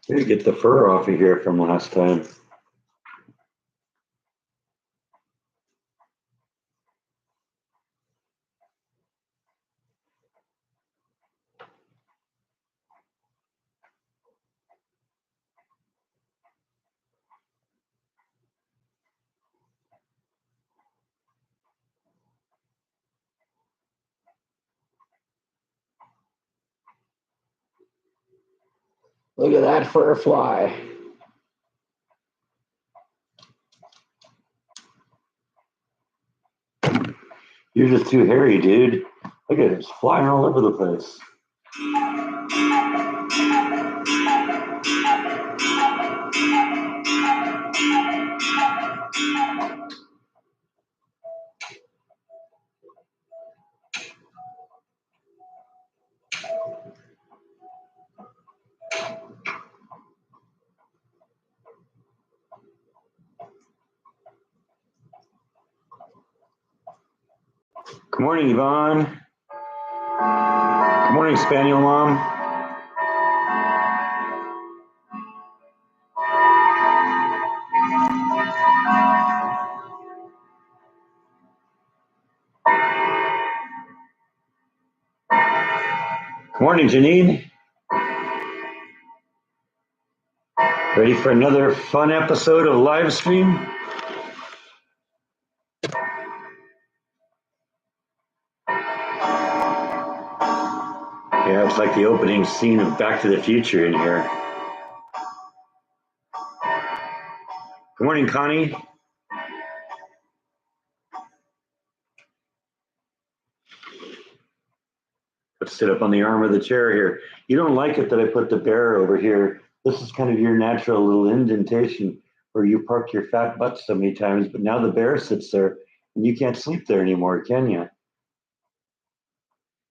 Way to get the fur off of here from last time. Look at that fur fly. You're just too hairy, dude. Look at it, it's flying all over the place. Good morning, Yvonne. Good morning, Spaniel Mom. Good morning, Janine. Ready for another fun episode of live stream? Yeah, it's like the opening scene of Back to the Future in here. Good morning, Connie. Let's sit up on the arm of the chair here. You don't like it that I put the bear over here. This is kind of your natural little indentation where you park your fat butt so many times, but now the bear sits there and you can't sleep there anymore, can you?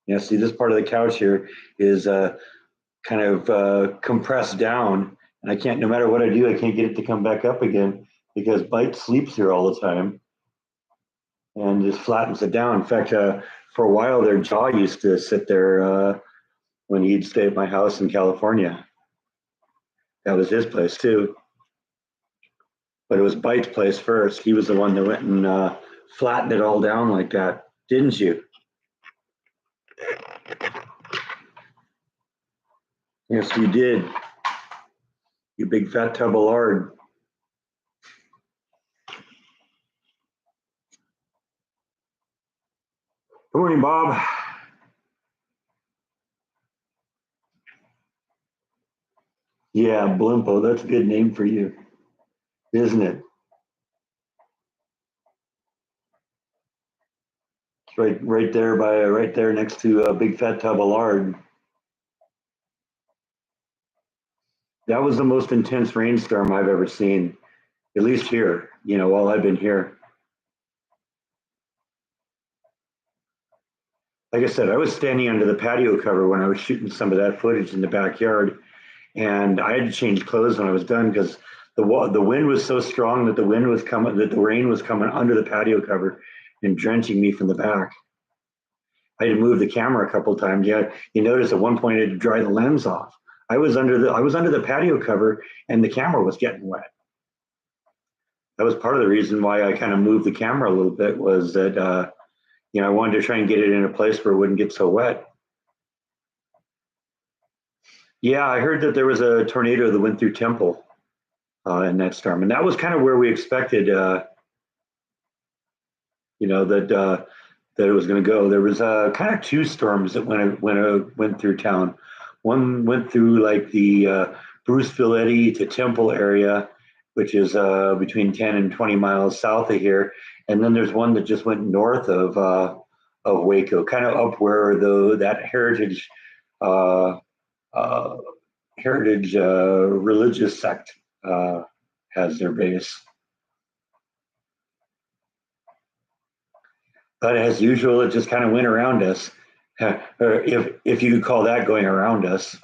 Yeah, see, this part of the couch here is kind of compressed down, and I can't, no matter what I do, I can't get it to come back up again because Bite sleeps here all the time and just flattens it down. In fact, for a while there, Jaw used to sit there when he'd stay at my house in California. That was his place too. But it was Bite's place first. He was the one that went and flattened it all down like that, didn't you? Yes, you did. You big fat tub of lard. Good morning, Bob. Yeah, Blimpo, that's a good name for you, isn't it? It's right there next to a big fat tub of lard. That was the most intense rainstorm I've ever seen, at least here, while I've been here. Like I said, I was standing under the patio cover when I was shooting some of that footage in the backyard, and I had to change clothes when I was done because the wind was so strong that the rain was coming under the patio cover and drenching me from the back. I had to move the camera a couple of times. Yeah, you notice at one point I had to dry the lens off. I was under the patio cover and the camera was getting wet. That was part of the reason why I kind of moved the camera a little bit was that I wanted to try and get it in a place where it wouldn't get so wet. Yeah, I heard that there was a tornado that went through Temple in that storm, and that was kind of where we expected, that it was going to go. There was kind of two storms that went through town. One went through like the Bruceville Eddy to Temple area, which is between 10 and 20 miles south of here, and then there's one that just went north of Waco, kind of up where that uh, uh, heritage religious sect has their base. But as usual, it just kind of went around us. Or if you could call that going around us.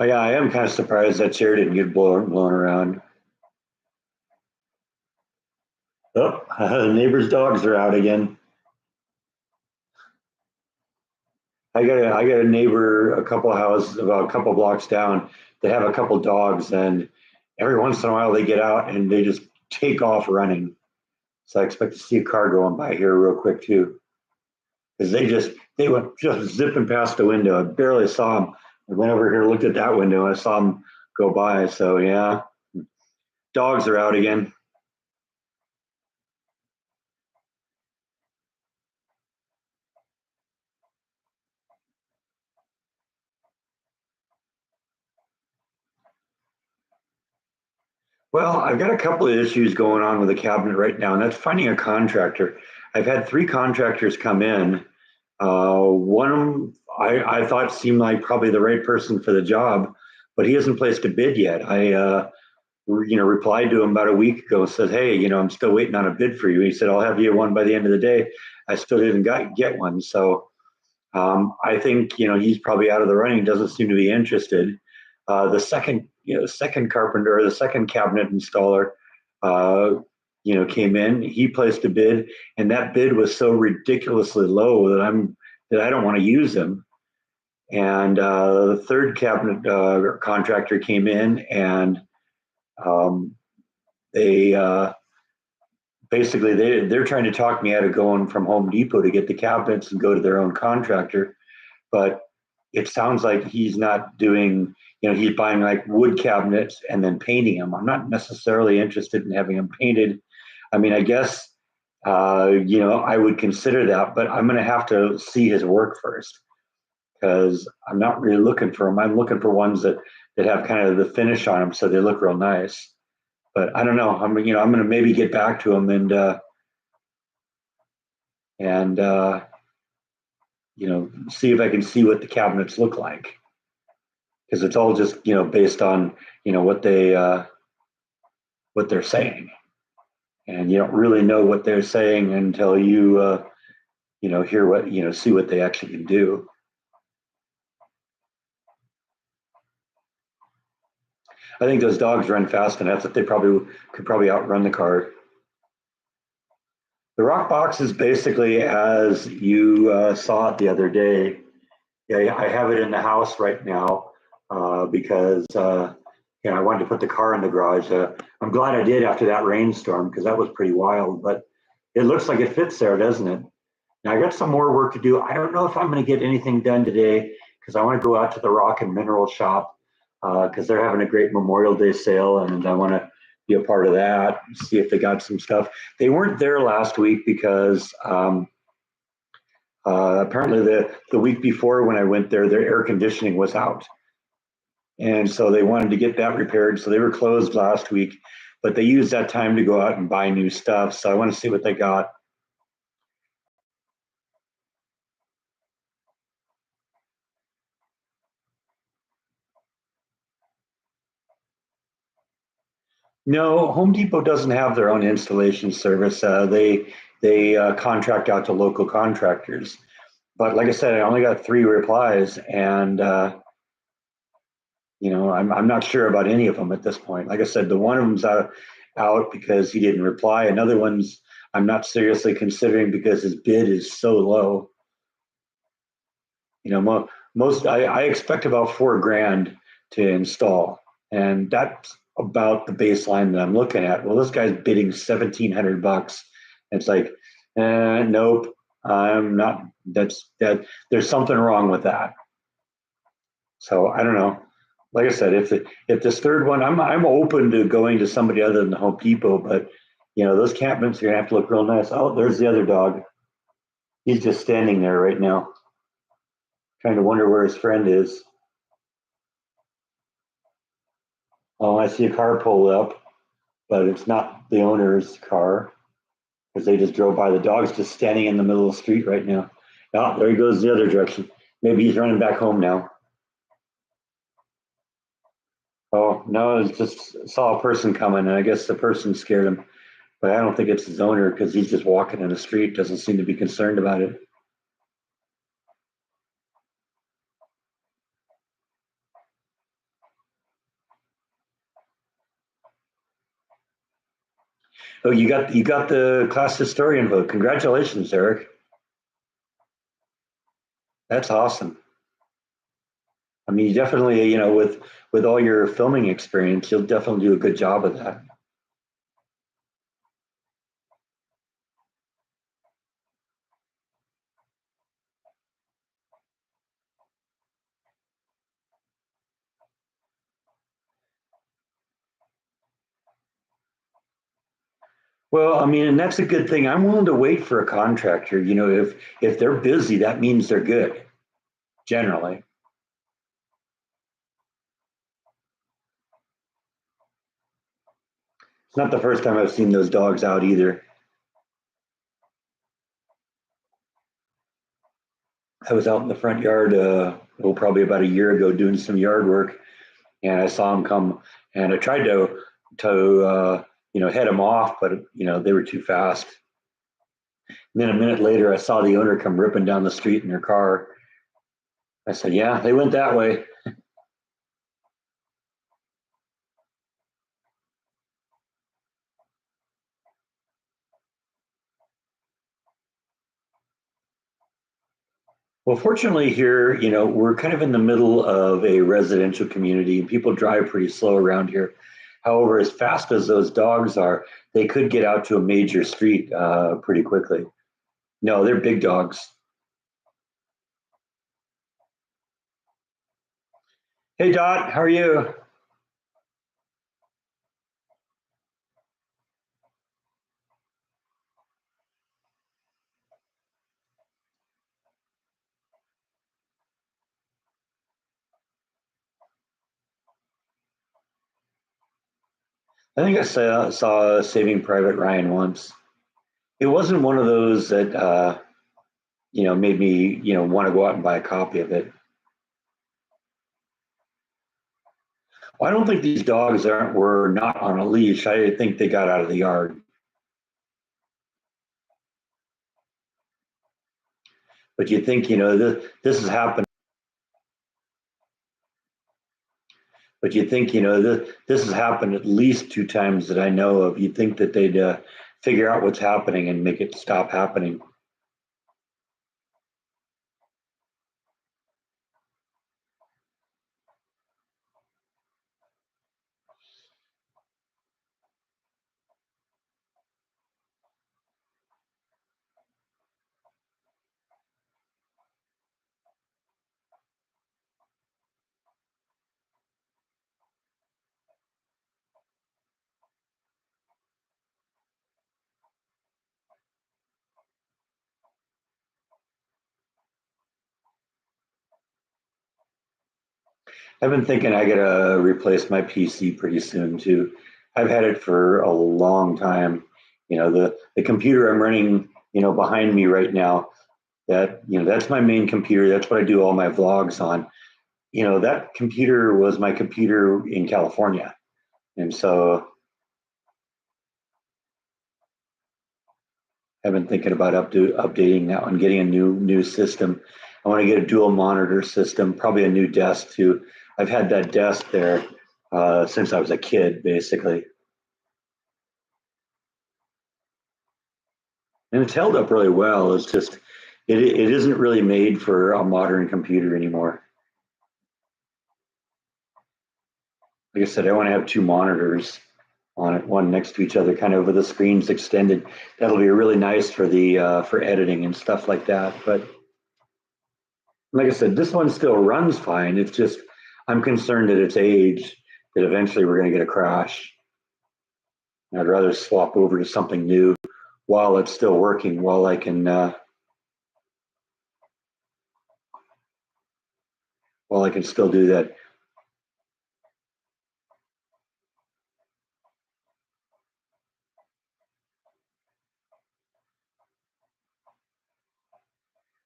Oh yeah, I am kind of surprised that chair didn't get blown around. Oh, the neighbor's dogs are out again. I got a neighbor a couple houses about a couple blocks down. They have a couple dogs, and every once in a while they get out and they just take off running. So I expect to see a car going by here real quick too, because they went just zipping past the window. I barely saw them. I went over here, looked at that window, and I saw them go by. So yeah, dogs are out again. Well, I've got a couple of issues going on with the cabinet right now, and that's finding a contractor. I've had three contractors come in. One of them I thought seemed like probably the right person for the job, but he hasn't placed a bid yet. Replied to him about a week ago, said, "Hey, I'm still waiting on a bid for you." He said, "I'll have you one by the end of the day." I still didn't get one, so I think he's probably out of the running. Doesn't seem to be interested. The second carpenter or the second cabinet installer, uh, came in. He placed a bid, and that bid was so ridiculously low that I don't want to use him. And the third cabinet contractor came in, and um, they basically they're trying to talk me out of going from Home Depot to get the cabinets and go to their own contractor, but it sounds like he's not doing, he's buying like wood cabinets and then painting them. I'm not necessarily interested in having them painted. I mean, I guess, I would consider that, but I'm going to have to see his work first because I'm not really looking for them. I'm looking for ones that have kind of the finish on them so they look real nice. But I don't know. I'm going to maybe get back to him and see if I can see what the cabinets look like because it's all just based on what they're saying, and you don't really know what they're saying until you hear what see what they actually can do. I think those dogs run fast enough that they probably could probably outrun the car. The rock box is basically as you saw it the other day. Yeah, I have it in the house right now because I wanted to put the car in the garage. I'm glad I did after that rainstorm because that was pretty wild. But it looks like it fits there, doesn't it? Now I got some more work to do. I don't know if I'm going to get anything done today because I want to go out to the Rock and Mineral Shop because they're having a great Memorial Day sale, and I want to be a part of that. See if they got some stuff. They weren't there last week because apparently the week before when I went there, their air conditioning was out, and so they wanted to get that repaired. So they were closed last week, but they used that time to go out and buy new stuff. So I want to see what they got. No, Home Depot doesn't have their own installation service. They contract out to local contractors. But like I said, I only got three replies, and I'm not sure about any of them at this point. Like I said, the one of them's out because he didn't reply. Another one's I'm not seriously considering because his bid is so low. Most I expect about 4 grand to install, and that's about the baseline that I'm looking at. Well, this guy's bidding $1,700. It's like, nope, I'm not. That there's something wrong with that. So I don't know. Like I said, if this third one, I'm open to going to somebody other than the Home Depot, but those cabinets are gonna have to look real nice. Oh, there's the other dog. He's just standing there right now, trying to wonder where his friend is. Oh, I see a car pull up, but it's not the owner's car because they just drove by. The dog's just standing in the middle of the street right now. Oh, there he goes the other direction. Maybe he's running back home now. Oh, no, it's just saw a person coming, and I guess the person scared him. But I don't think it's his owner because he's just walking in the street, doesn't seem to be concerned about it. Oh, you got the class historian vote. Congratulations, Eric. That's awesome. I mean, you definitely, with all your filming experience, you'll definitely do a good job of that. Well, I mean, and that's a good thing. I'm willing to wait for a contractor. If they're busy, that means they're good, generally. It's not the first time I've seen those dogs out either. I was out in the front yard, probably about a year ago, doing some yard work, and I saw them come, and I tried to head them off, but they were too fast. And then a minute later, I saw the owner come ripping down the street in her car. I said, "Yeah, they went that way." Well, fortunately here, we're kind of in the middle of a residential community and people drive pretty slow around here. However, as fast as those dogs are, they could get out to a major street pretty quickly. No, they're big dogs. Hey, Dot, how are you? I think I saw Saving Private Ryan once. It wasn't one of those that, made me, want to go out and buy a copy of it. Well, I don't think these dogs were not on a leash. I think they got out of the yard. But you think, this has happened. But you think, this has happened at least two times that I know of. You'd think that they'd figure out what's happening and make it stop happening. I've been thinking I gotta replace my PC pretty soon too. I've had it for a long time. The computer I'm running, behind me right now, that's my main computer. That's what I do all my vlogs on. That computer was my computer in California. And so I've been thinking about updating that one, getting a new system. I want to get a dual monitor system, probably a new desk too. I've had that desk there since I was a kid, basically, and it's held up really well. It's just it isn't really made for a modern computer anymore. Like I said, I want to have two monitors on it, one next to each other, kind of with the screens extended. That'll be really nice for the for editing and stuff like that. But like I said, this one still runs fine. It's just I'm concerned at its age that eventually we're going to get a crash. I'd rather swap over to something new while it's still working, while I can still do that.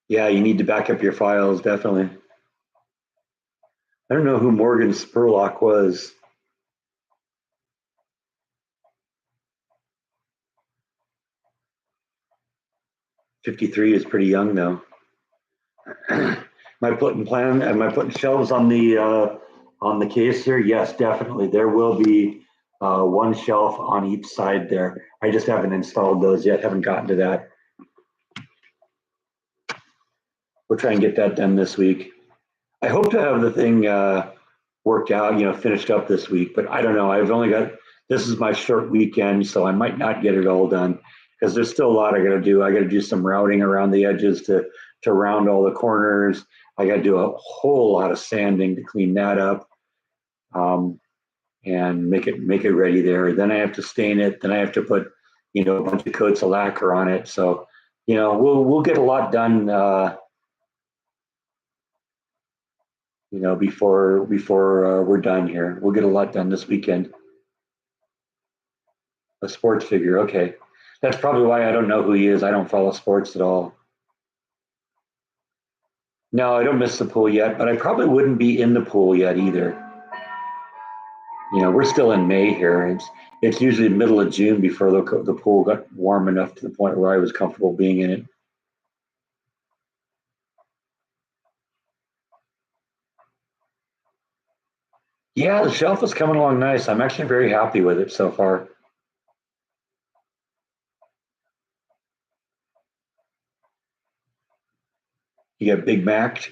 Yeah, you need to back up your files, definitely. I don't know who Morgan Spurlock was. 53 is pretty young though. Am I putting shelves on the case here? Yes, definitely. There will be one shelf on each side there. I just haven't installed those yet, haven't gotten to that. We'll try and get that done this week. I hope to have the thing worked out, finished up this week, but I don't know. I've only got, this is my short weekend, so I might not get it all done because there's still a lot I got to do. I got to do some routing around the edges to round all the corners. I got to do a whole lot of sanding to clean that up, and make it ready there. Then I have to stain it. Then I have to put, a bunch of coats of lacquer on it. So, we'll get a lot done. Before we're done here. We'll get a lot done this weekend. A sports figure, okay. That's probably why I don't know who he is. I don't follow sports at all. No, I don't miss the pool yet, but I probably wouldn't be in the pool yet either. We're still in May here. It's usually the middle of June before the pool got warm enough to the point where I was comfortable being in it. Yeah, the shelf is coming along nice. I'm actually very happy with it so far. You got Big Mac.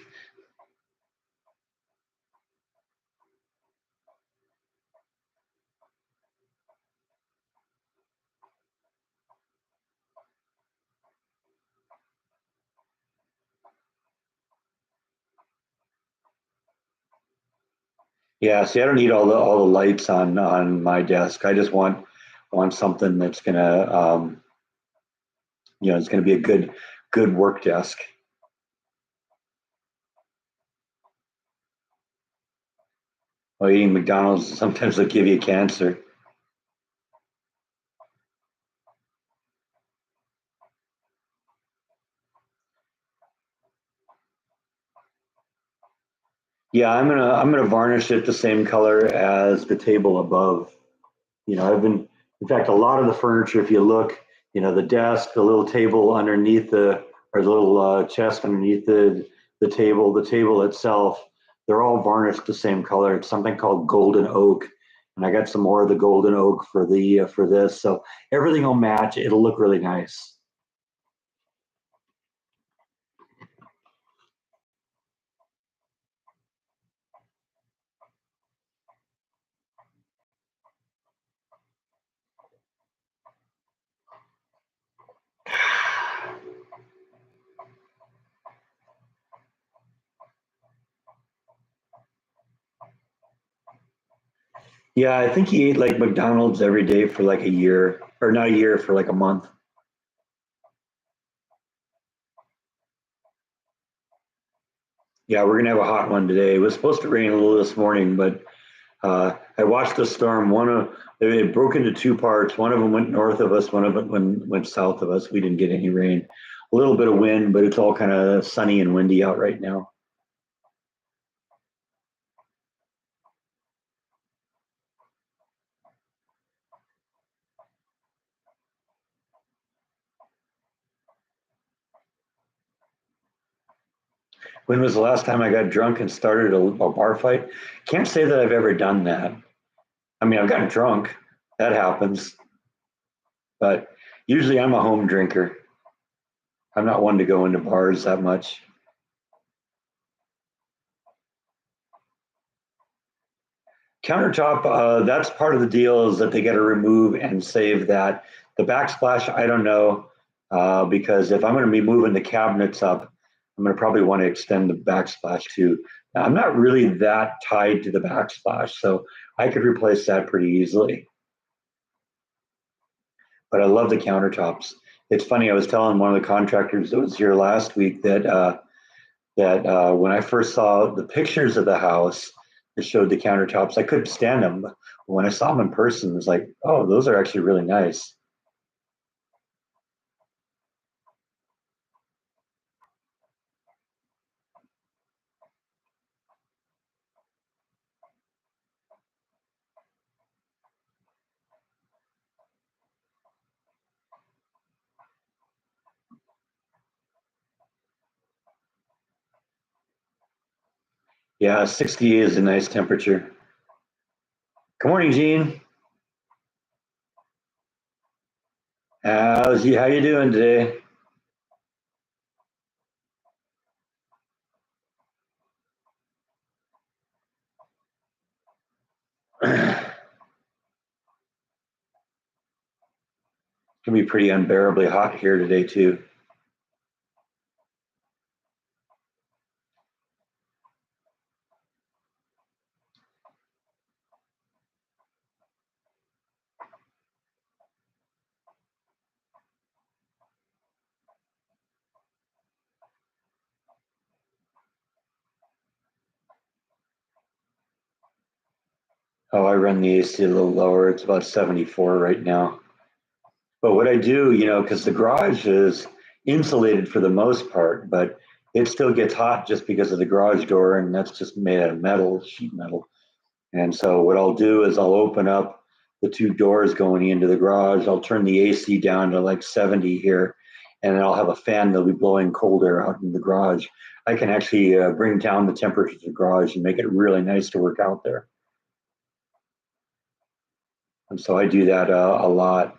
Yeah, see, I don't need all the lights on my desk. I just want something that's gonna it's gonna be a good work desk. Well, eating McDonald's sometimes will give you cancer. Yeah, I'm gonna varnish it the same color as the table above. In fact, a lot of the furniture, if you look, the desk, the little table underneath or the little chest underneath the table itself, they're all varnished the same color. It's something called golden oak, and I got some more of the golden oak for this, so everything will match. It'll look really nice. Yeah, I think he ate like McDonald's every day for like a year, or not a year, for like a month. Yeah, we're gonna have a hot one today. It was supposed to rain a little this morning, but I watched the storm. It broke into two parts. One of them went north of us. One of it went south of us. We didn't get any rain. A little bit of wind, but it's all kind of sunny and windy out right now. When was the last time I got drunk and started a bar fight? Can't say that I've ever done that. I mean, I've gotten drunk. That happens, but usually I'm a home drinker. I'm not one to go into bars that much. Countertop, that's part of the deal is that they got to remove and save that. The backsplash, I don't know, because if I'm going to be moving the cabinets up, I'm going to probably want to extend the backsplash too. Now, I'm not really that tied to the backsplash, so I could replace that pretty easily. But I love the countertops. It's funny. I was telling one of the contractors that was here last week that when I first saw the pictures of the house that showed the countertops, I couldn't stand them. But when I saw them in person, it was like, oh, those are actually really nice. Yeah, 68 is a nice temperature. Good morning, Gene. How you doing today? It's gonna be pretty unbearably hot here today too. Oh, I run the AC a little lower. It's about 74 right now. But what I do, because the garage is insulated for the most part, but it still gets hot just because of the garage door, and that's just made out of metal, sheet metal. And so what I'll do is I'll open up the two doors going into the garage. I'll turn the AC down to like 70 here, and then I'll have a fan that'll be blowing cold air out in the garage. I can actually bring down the temperature of the garage and make it really nice to work out there. And so I do that a lot.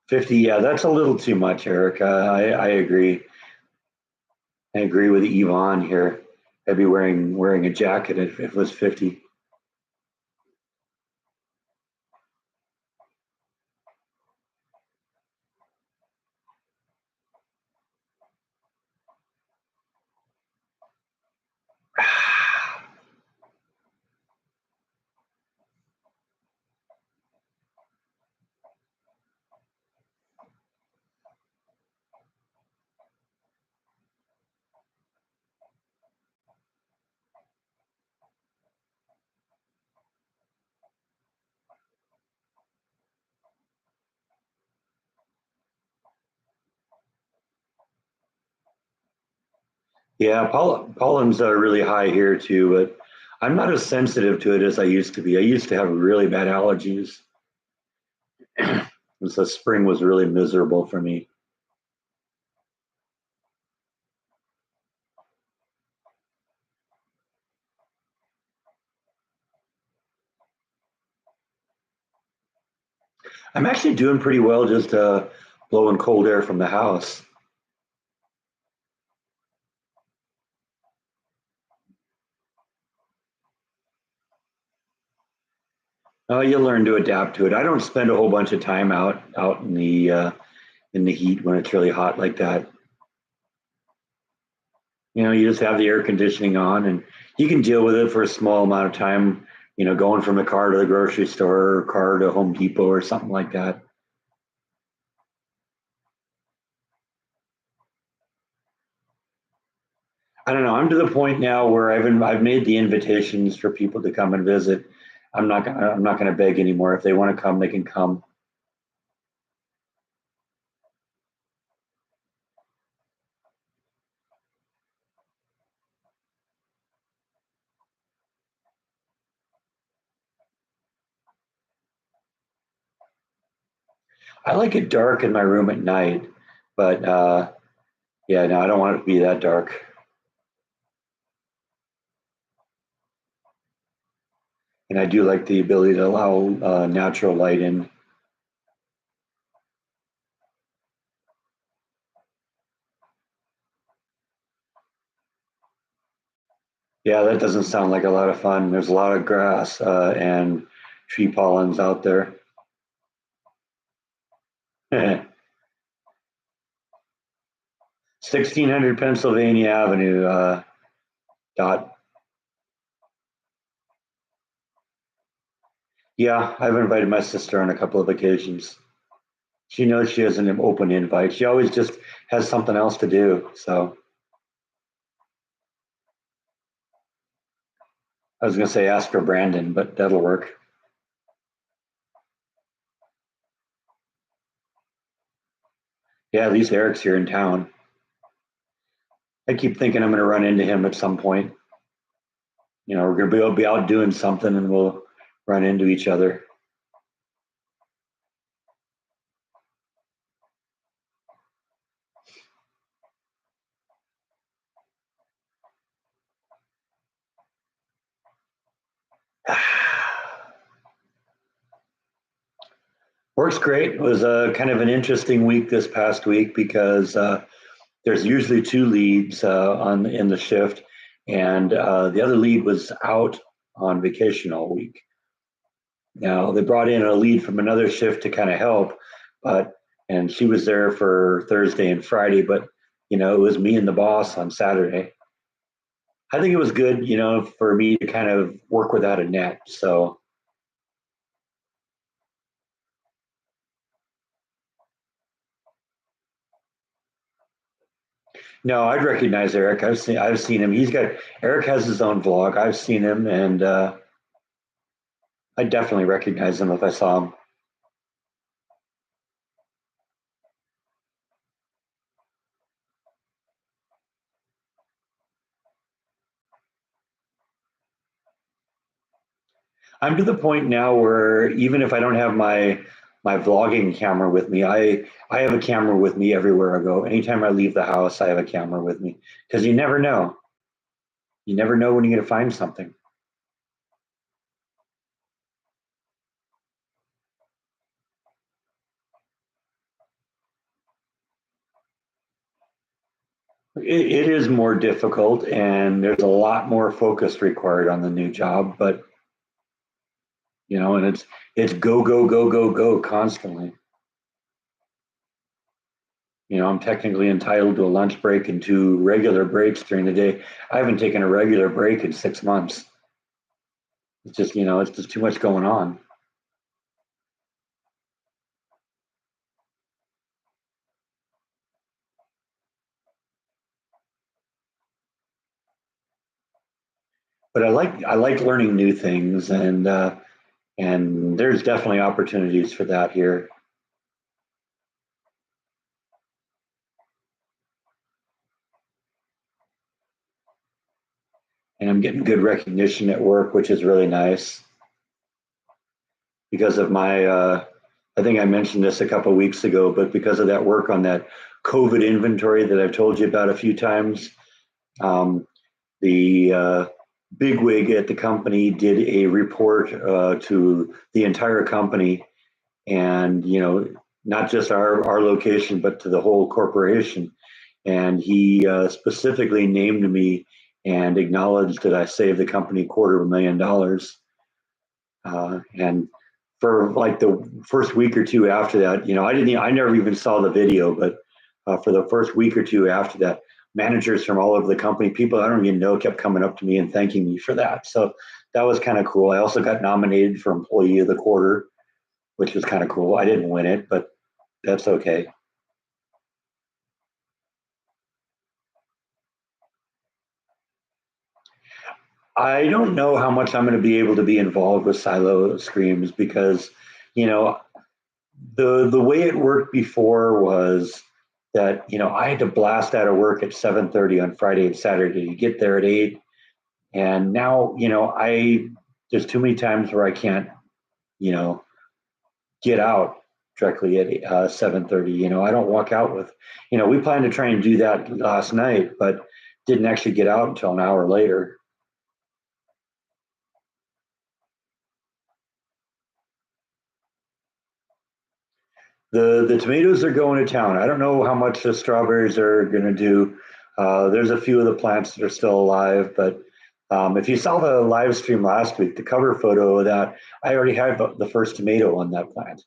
50, yeah, that's a little too much, Eric. I agree. I agree with Yvonne here. I'd be wearing a jacket if it was 50. Yeah, pollen's really high here too, but I'm not as sensitive to it as I used to be. I used to have really bad allergies, and so spring was really miserable for me. I'm actually doing pretty well just blowing cold air from the house. You learn to adapt to it. I don't spend a whole bunch of time out in the heat when it's really hot like that. You just have the air conditioning on, and you can deal with it for a small amount of time. Going from the car to the grocery store, or car to Home Depot, or something like that. I don't know. I'm to the point now where I've made the invitations for people to come and visit. I'm not gonna beg anymore. If they want to come, they can come. I like it dark in my room at night, but yeah, no, I don't want it to be that dark. And I do like the ability to allow natural light in. Yeah, that doesn't sound like a lot of fun. There's a lot of grass and tree pollens out there. 1600 Pennsylvania Avenue, Dot. Yeah, I've invited my sister on a couple of occasions. She knows she has an open invite. She always just has something else to do. So I was going to say ask for Brandon, but that'll work. Yeah, at least Eric's here in town. I keep thinking I'm going to run into him at some point. We're going to be out doing something and we'll run into each other. Works great. It was a kind of an interesting week this past week because there's usually two leads on in the shift, and the other lead was out on vacation all week. Now they brought in a lead from another shift to kind of help, but and she was there for Thursday and Friday, but it was me and the boss on Saturday. I think it was good, for me to kind of work without a net. So no, I'd recognize Eric. I've seen him. Eric has his own vlog. I've seen him, and I definitely recognize him if I saw him. I'm to the point now where even if I don't have my vlogging camera with me, I have a camera with me everywhere I go. Anytime I leave the house, I have a camera with me because you never know. You never know when you're going to find something. It is more difficult, and there's a lot more focus required on the new job. But and it's go go go go go constantly. I'm technically entitled to a lunch break and two regular breaks during the day. I haven't taken a regular break in 6 months. It's just too much going on. But I like learning new things, and there's definitely opportunities for that here. And I'm getting good recognition at work, which is really nice because of my. I think I mentioned this a couple of weeks ago, but because of that work on that COVID inventory that I've told you about a few times, um, the bigwig at the company did a report to the entire company, and not just our location, but to the whole corporation. And he specifically named me and acknowledged that I saved the company $250,000. And for like the first week or two after that, I never even saw the video, but for the first week or two after that, managers from all over the company, people I don't even know, kept coming up to me and thanking me for that. So that was kind of cool. I also got nominated for Employee of the Quarter, which was kind of cool. I didn't win it, but that's okay. I don't know how much I'm going to be able to be involved with Silo Screams because, you know, the way it worked before was that I had to blast out of work at 7:30 on Friday and Saturday. You get there at 8, and now I there's too many times where I can't you know get out directly at 7:30. I don't walk out with we planned to try and do that last night, but didn't actually get out until an hour later. The tomatoes are going to town. I don't know how much the strawberries are going to do. There's a few of the plants that are still alive, but if you saw the live stream last week, the cover photo of that, I already had the first tomato on that plant,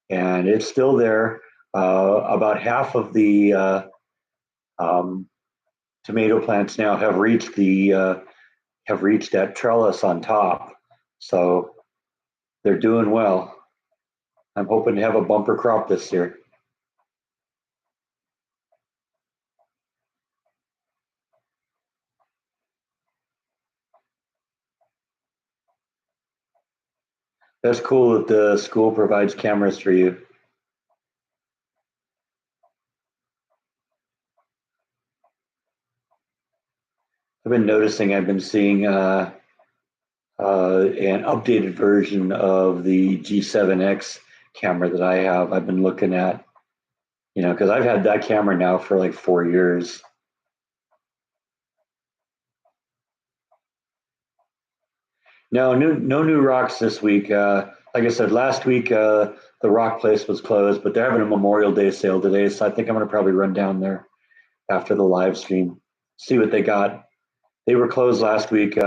and it's still there. About half of the um, tomato plants now have reached that trellis on top, so they're doing well. I'm hoping to have a bumper crop this year. That's cool that the school provides cameras for you. I've been noticing, I've been seeing an updated version of the G7X camera that I have. I've been looking at, because I've had that camera now for like 4 years. No, no new rocks this week. like I said, last week the Rock Place was closed, but they're having a Memorial Day sale today, so I think I'm going to probably run down there after the live stream, see what they got. They were closed last week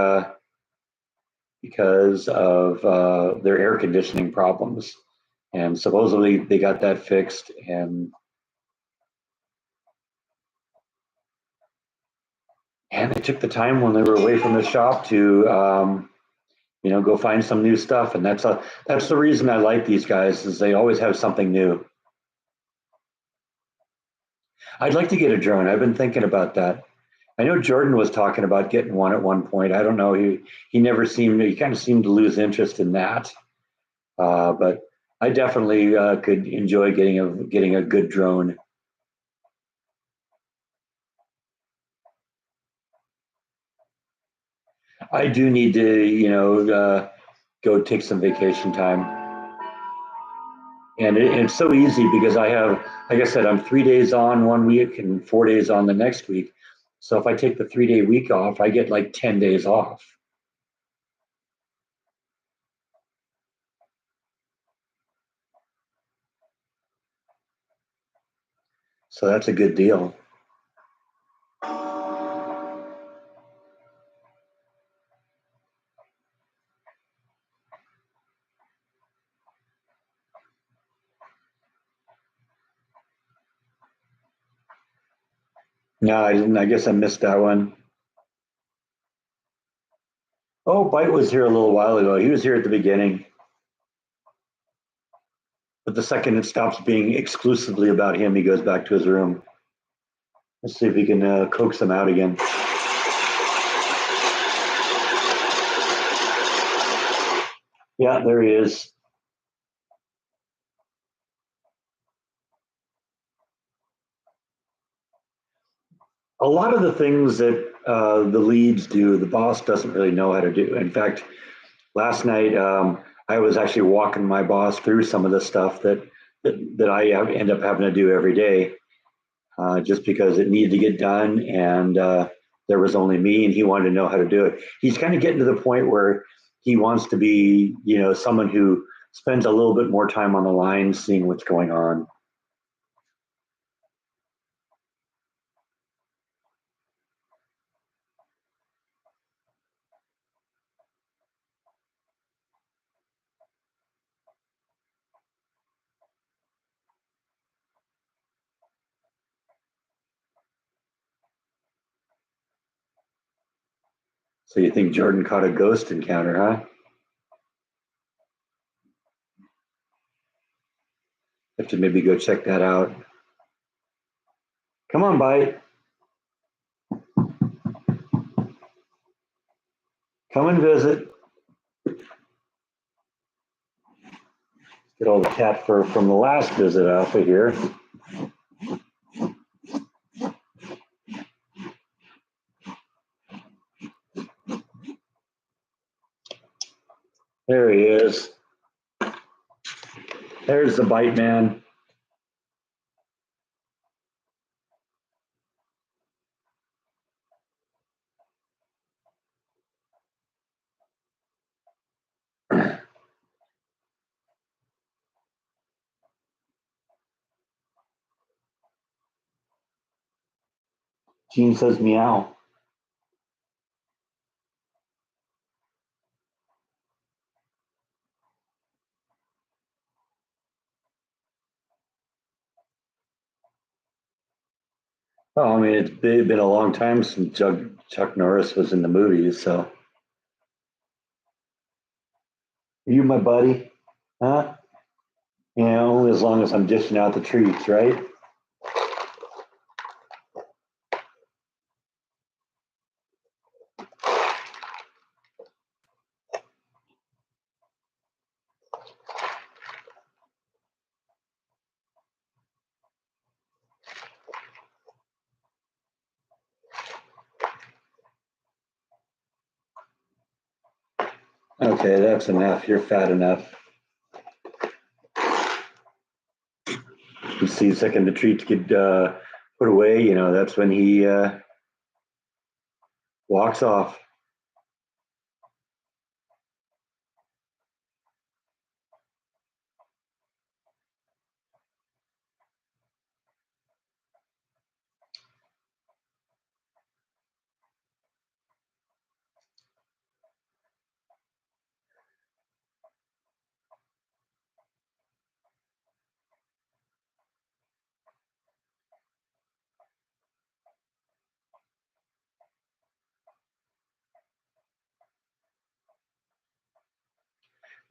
because of their air conditioning problems, and supposedly they got that fixed. And they took the time when they were away from the shop to go find some new stuff, and that's the reason I like these guys is they always have something new. I'd like to get a drone. I've been thinking about that. I know Jordan was talking about getting one at one point. I don't know. He never seemed. He kind of seemed to lose interest in that. But I definitely could enjoy getting a good drone. I do need to, go take some vacation time, and it's so easy because I have, like I said, I'm 3 days on one week and 4 days on the next week. So if I take the 3 day week off, I get like 10 days off. So that's a good deal. No, I didn't. I guess I missed that one. Oh, Bite was here a little while ago. He was here at the beginning, but the second it stops being exclusively about him, he goes back to his room. Let's see if we can coax him out again. Yeah, there he is. A lot of the things that the leads do, the boss doesn't really know how to do. In fact, last night I was actually walking my boss through some of the stuff that I end up having to do every day, just because it needed to get done, and there was only me, and he wanted to know how to do it. He's kind of getting to the point where he wants to be, someone who spends a little bit more time on the line, seeing what's going on. So you think Jordan caught a ghost encounter, huh? Have to maybe go check that out. Come on, Bite. Come and visit. Get all the cat fur from the last visit off of here. There he is. There's the Bite man. Gene says meow. Oh, I mean, it's been a long time since Chuck Norris was in the movies. So, are you my buddy? Huh? Only as long as I'm dishing out the treats, right? Okay, that's enough. You're fat enough. He sees second the treats get put away, that's when he walks off.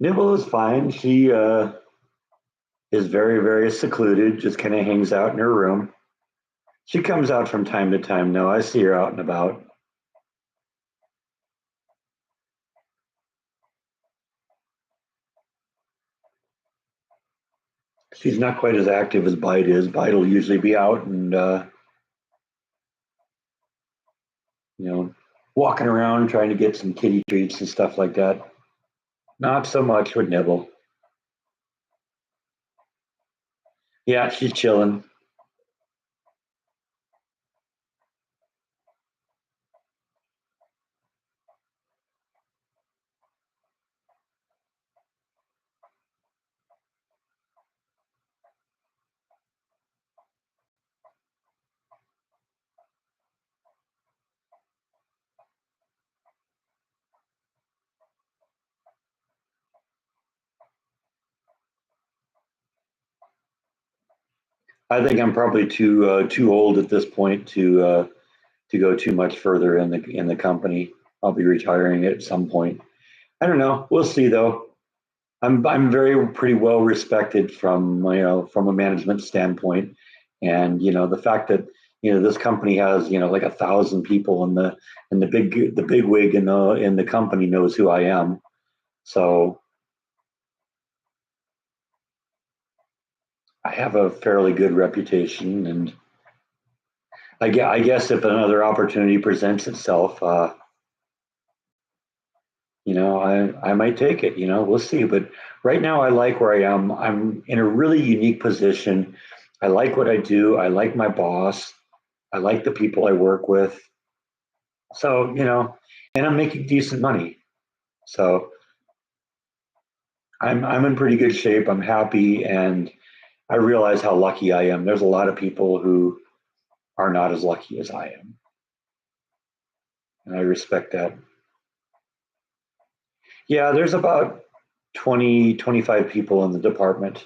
Nibble is fine. She is very, very secluded, just kind of hangs out in her room. She comes out from time to time. No, I see her out and about. She's not quite as active as Bite is. Bite will usually be out and you know, walking around trying to get some kitty treats and stuff like that. Not so much with Nibble. Yeah, she's chilling. I think I'm probably too old at this point to go too much further in the company. I'll be retiring at some point. I don't know. We'll see though. I'm very pretty well respected from from a management standpoint, and the fact that this company has like 1,000 people and the big wig in the company knows who I am. So I have a fairly good reputation, and I guess if another opportunity presents itself, I might take it. We'll see. But right now, I like where I am. I'm in a really unique position. I like what I do. I like my boss. I like the people I work with. So, and I'm making decent money. So I'm in pretty good shape. I'm happy, and I realize how lucky I am. There's a lot of people who are not as lucky as I am, and I respect that. Yeah, there's about 20, 25 people in the department.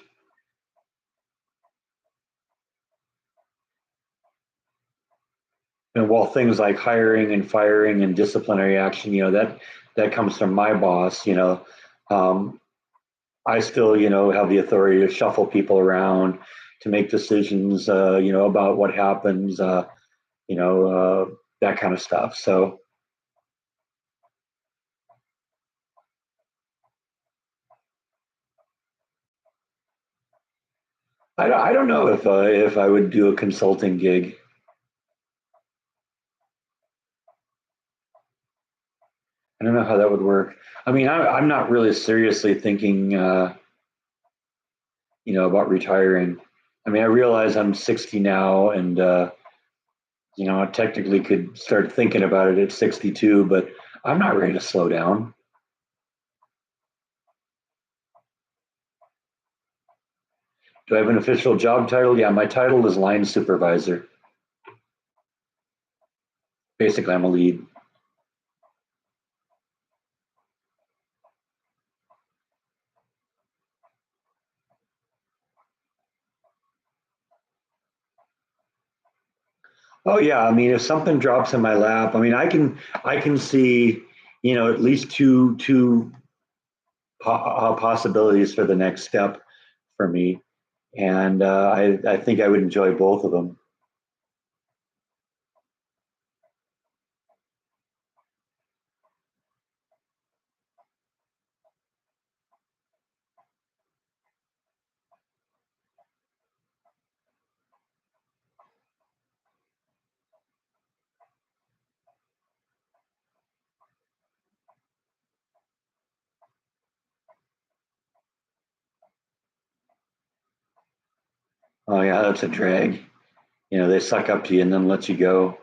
And while things like hiring and firing and disciplinary action, that comes from my boss, um, I still, have the authority to shuffle people around, to make decisions, about what happens, you know, that kind of stuff. So I don't know if I would do a consulting gig. I don't know how that would work. I mean, I'm not really seriously thinking, about retiring. I mean, I realize I'm 60 now, and I technically could start thinking about it at 62, but I'm not ready to slow down. Do I have an official job title? Yeah, my title is line supervisor. Basically, I'm a lead. Oh yeah, I mean, if something drops in my lap, I mean, I can see, at least two possibilities for the next step for me, and I think I would enjoy both of them. Oh yeah, that's a drag. They suck up to you and then let you go.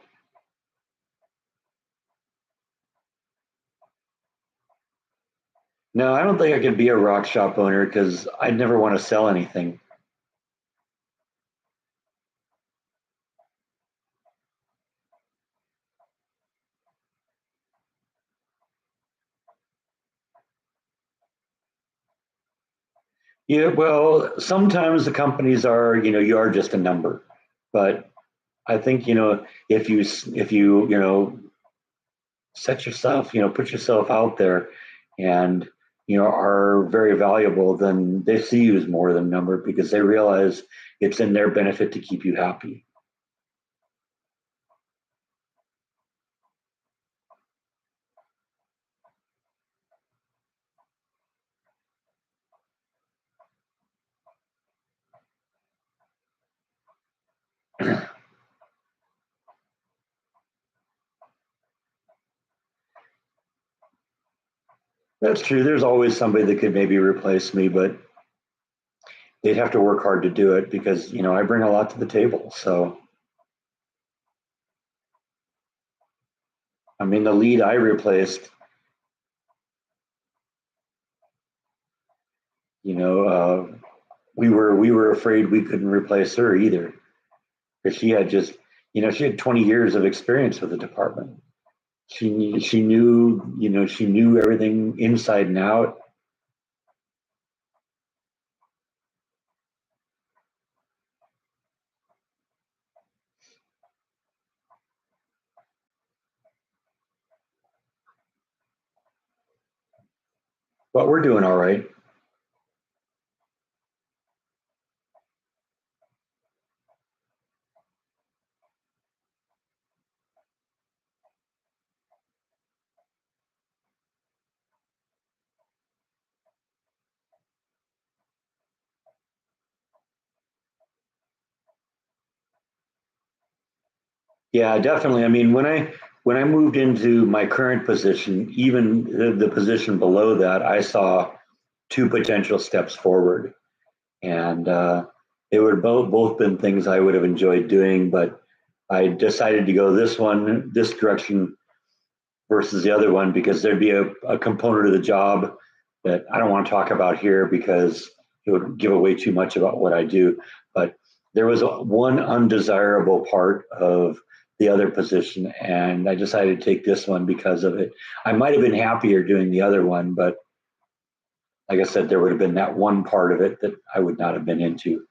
No, I don't think I could be a rock shop owner because I'd never want to sell anything. Yeah, well, sometimes the companies are, you are just a number, but I think, if you set yourself, put yourself out there and are very valuable, then they see you as more than a number because they realize it's in their benefit to keep you happy. That's true. There's always somebody that could maybe replace me, but they'd have to work hard to do it because, I bring a lot to the table. So, I mean, the lead I replaced, you know, we were afraid we couldn't replace her either because she had 20 years of experience with the department. She knew everything inside and out. But we're doing all right. Yeah, definitely. I mean, when I moved into my current position, even the position below that, I saw two potential steps forward, and it would both been things I would have enjoyed doing, but I decided to go this direction versus the other one because there'd be a component of the job that I don't want to talk about here because it would give away too much about what I do. But there was one undesirable part of the other position, and I decided to take this one because of it. I might have been happier doing the other one, but like I said, there would have been that one part of it that I would not have been into.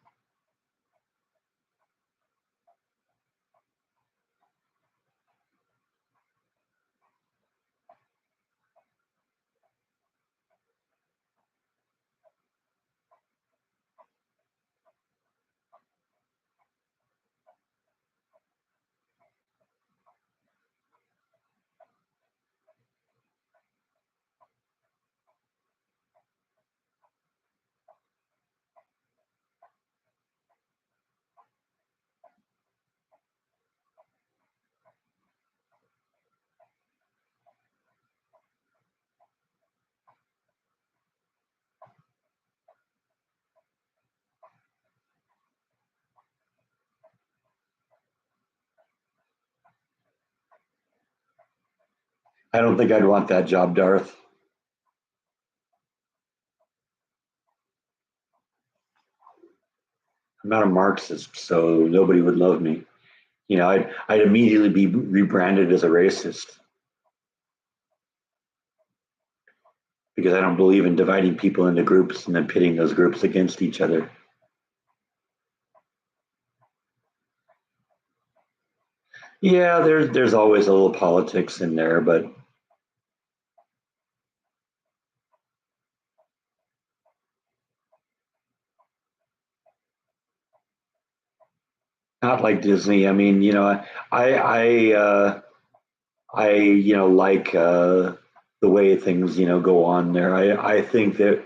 I don't think I'd want that job, Darth. I'm not a Marxist, so nobody would love me. I'd immediately be rebranded as a racist because I don't believe in dividing people into groups and then pitting those groups against each other. Yeah, there's always a little politics in there, but not like Disney. I mean, I I I like the way things go on there. I think that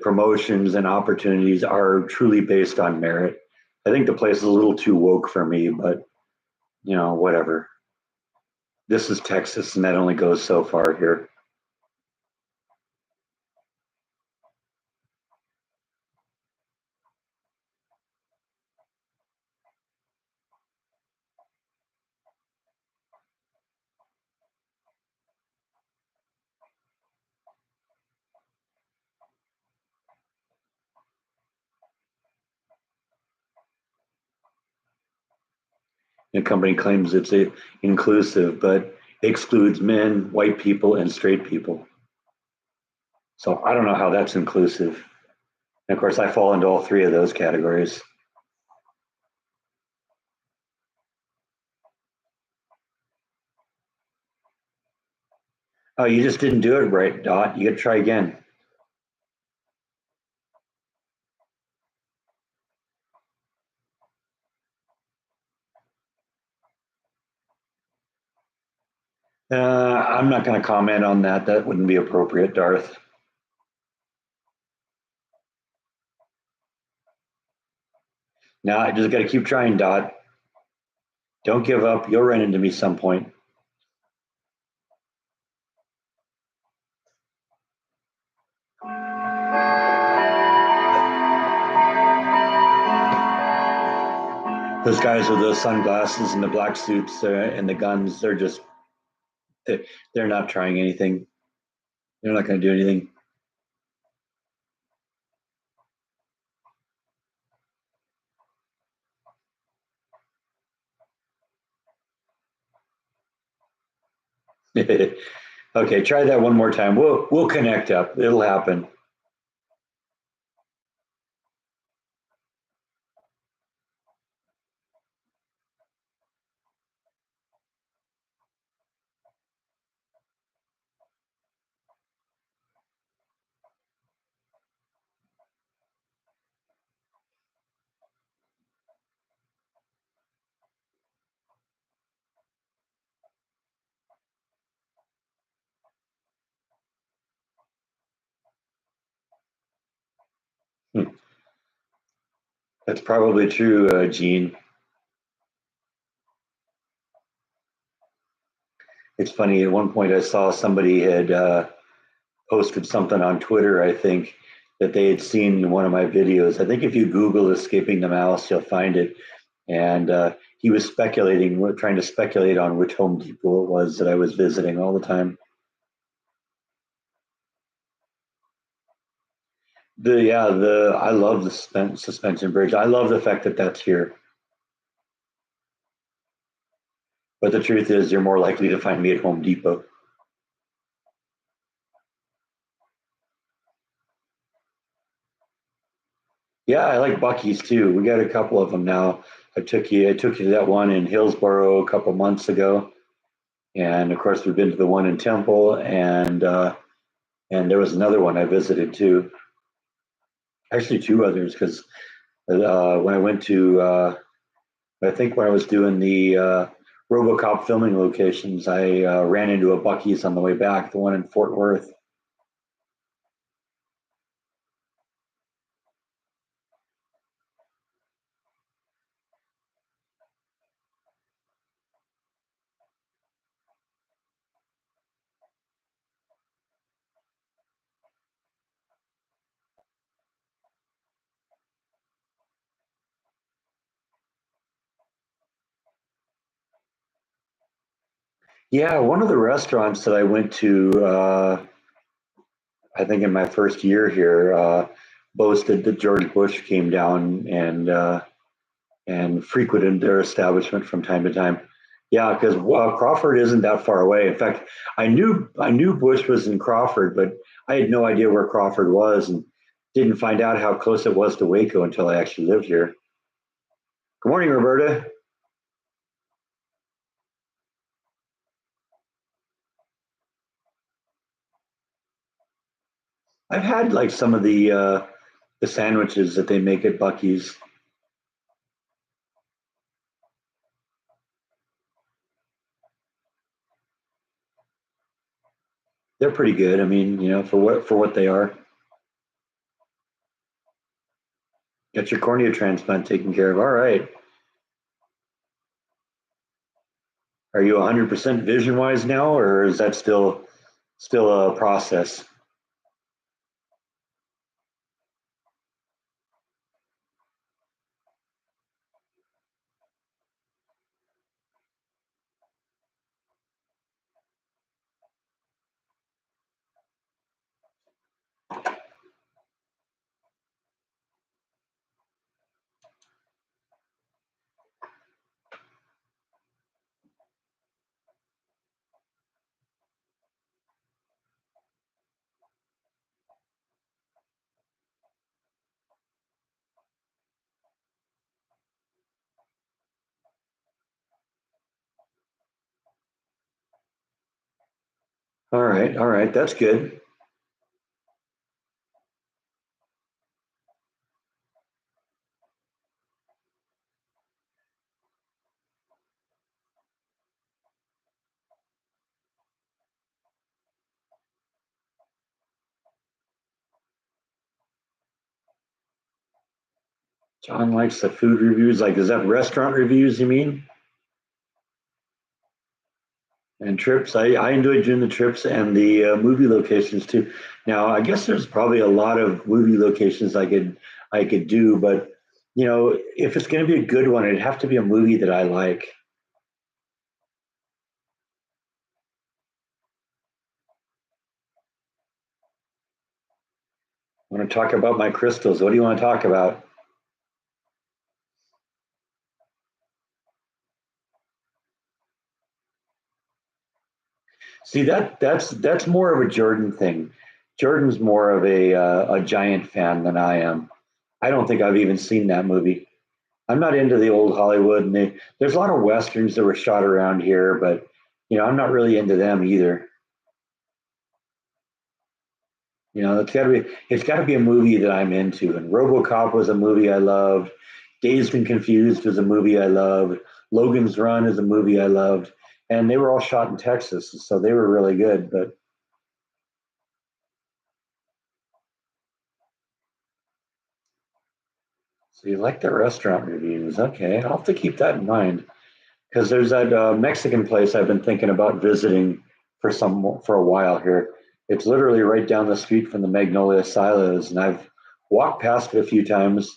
promotions and opportunities are truly based on merit. I think the place is a little too woke for me, but whatever. This is Texas, and that only goes so far here. The company claims it's inclusive, but excludes men, white people, and straight people. So I don't know how that's inclusive. And of course, I fall into all three of those categories. Oh, you just didn't do it right, Dot. You got to try again. I'm not going to comment on that. That wouldn't be appropriate, Darth. No, I just got to keep trying, Dot. Don't give up. You'll run into me some point. Those guys with those sunglasses and the black suits and the guns, they're, they're not trying anything. They're not going to do anything. Okay, try that one more time. We'll connect up. It'll happen. Hmm. That's probably true, Gene. It's funny. At one point, I saw somebody had posted something on Twitter, I think, that they had seen one of my videos. I think if you Google escaping the mouse, you'll find it. And he was speculating, trying to speculate on which Home Depot it was that I was visiting all the time. The I love the suspension bridge. I love the fact that that's here. But the truth is, you're more likely to find me at Home Depot. Yeah, I like Bucky's too. We got a couple of them now. I took you to that one in Hillsboro a couple months ago, and of course we've been to the one in Temple, and there was another one I visited too. Actually, two others because when I went to I think when I was doing the RoboCop filming locations, I ran into a Bucky's on the way back, the one in Fort Worth. Yeah, one of the restaurants that I went to, I think in my first year here, boasted that George Bush came down and frequented their establishment from time to time. Yeah, because Crawford isn't that far away. In fact, I knew Bush was in Crawford, but I had no idea where Crawford was, and didn't find out how close it was to Waco until I actually lived here. Good morning, Roberta. I've had like some of the sandwiches that they make at Bucky's. They're pretty good. I mean, for what they are. Get your cornea transplant taken care of. All right. Are you 100% vision wise now, or is that still a process? All right. That's good. John likes the food reviews. Like, is that restaurant reviews you mean? And trips. I enjoy doing the trips and the movie locations too. Now, I guess there's probably a lot of movie locations I could do, but if it's going to be a good one, it'd have to be a movie that I like. I want to talk about my crystals. What do you want to talk about? See, that's more of a Jordan thing. Jordan's more of a giant fan than I am. I don't think I've even seen that movie. I'm not into the old Hollywood, and there's a lot of westerns that were shot around here, but I'm not really into them either. It's got to be a movie that I'm into. And RoboCop was a movie I loved. Dazed and Confused was a movie I loved. Logan's Run is a movie I loved, and they were all shot in Texas, so they were really good. But so you like the restaurant reviews? Okay, I'll have to keep that in mind because there's that Mexican place I've been thinking about visiting for a while here. It's literally right down the street from the Magnolia Silos, and I've walked past it a few times.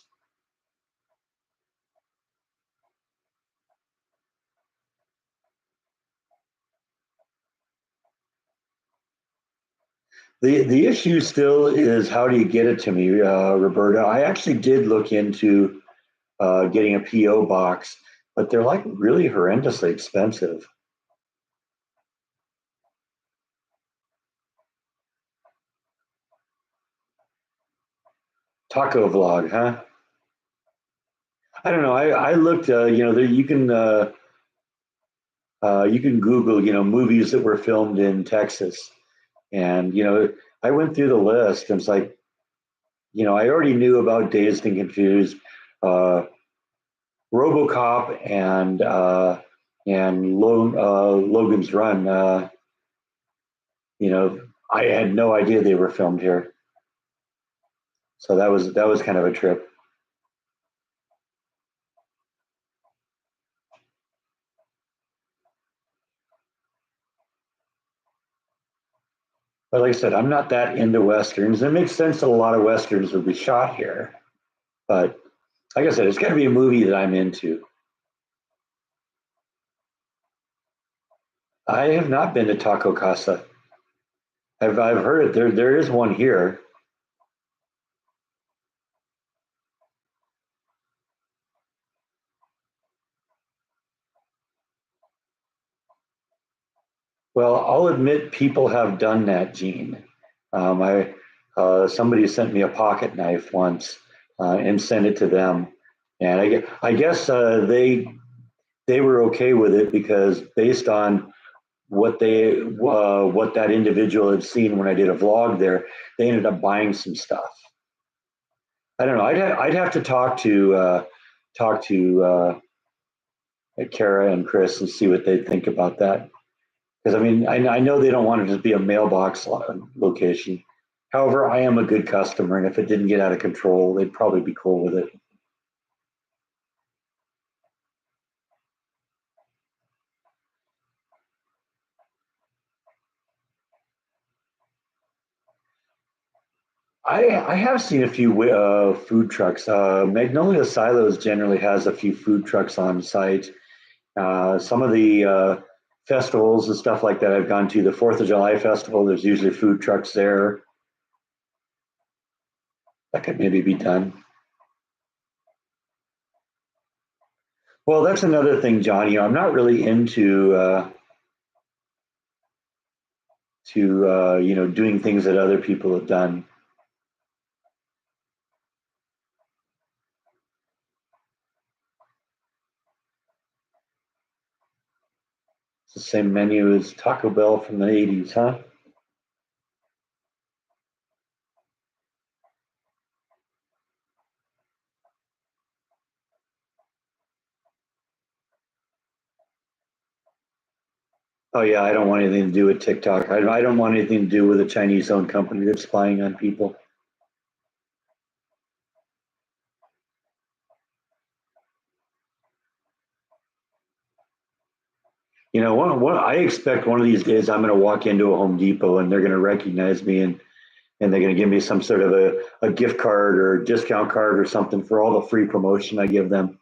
The issue still is how do you get it to me, Roberta? I actually did look into getting a PO box, but they're like really horrendously expensive. Taco vlog, huh? I don't know. I looked. There, you can Google movies that were filmed in Texas, and I went through the list, and it's like I already knew about Dazed and Confused, uh, RoboCop, and Logan's Run. I had no idea they were filmed here, so that was kind of a trip. But like I said, I'm not that into westerns. It makes sense that a lot of westerns would be shot here, but like I said, it's got to be a movie that I'm into. I have not been to Taco Casa. I've heard it. There is one here. Well, I'll admit people have done that, Gene. I Somebody sent me a pocket knife once and sent it to them, and I guess they were okay with it because based on what that individual had seen when I did a vlog there, they ended up buying some stuff. I don't know. I'd have to talk to Kara and Chris and see what they think about that. Because I mean, I know they don't want it to be a mailbox location. However, I am a good customer, and if it didn't get out of control, they'd probably be cool with it. I have seen a few food trucks. Magnolia Silos generally has a few food trucks on site. Some of the festivals and stuff like that I've gone to, the Fourth of July festival, there's usually food trucks there. That could maybe be done. Well, that's another thing, Johnny. I'm not really into to doing things that other people have done. It's the same menu as Taco Bell from the '80s, huh? Oh yeah, I don't want anything to do with TikTok. I don't want anything to do with a Chinese-owned company that's spying on people. what I expect one of these days I'm going to walk into a Home Depot and they're going to recognize me and they're going to give me some sort of a gift card or discount card or something for all the free promotion I give them.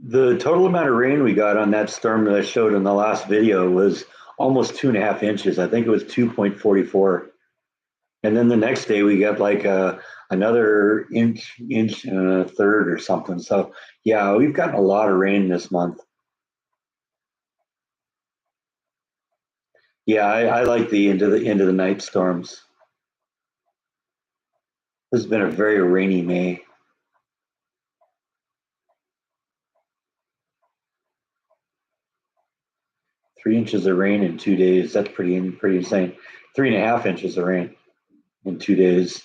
The total amount of rain we got on that storm that I showed in the last video was almost 2.5 inches. I think it was 2.44. And then the next day we got like another inch and a third or something. So yeah, we've gotten a lot of rain this month. Yeah, I like the end of the night storms. This has been a very rainy May. 3 inches of rain in 2 days. That's pretty insane. 3.5 inches of rain in 2 days.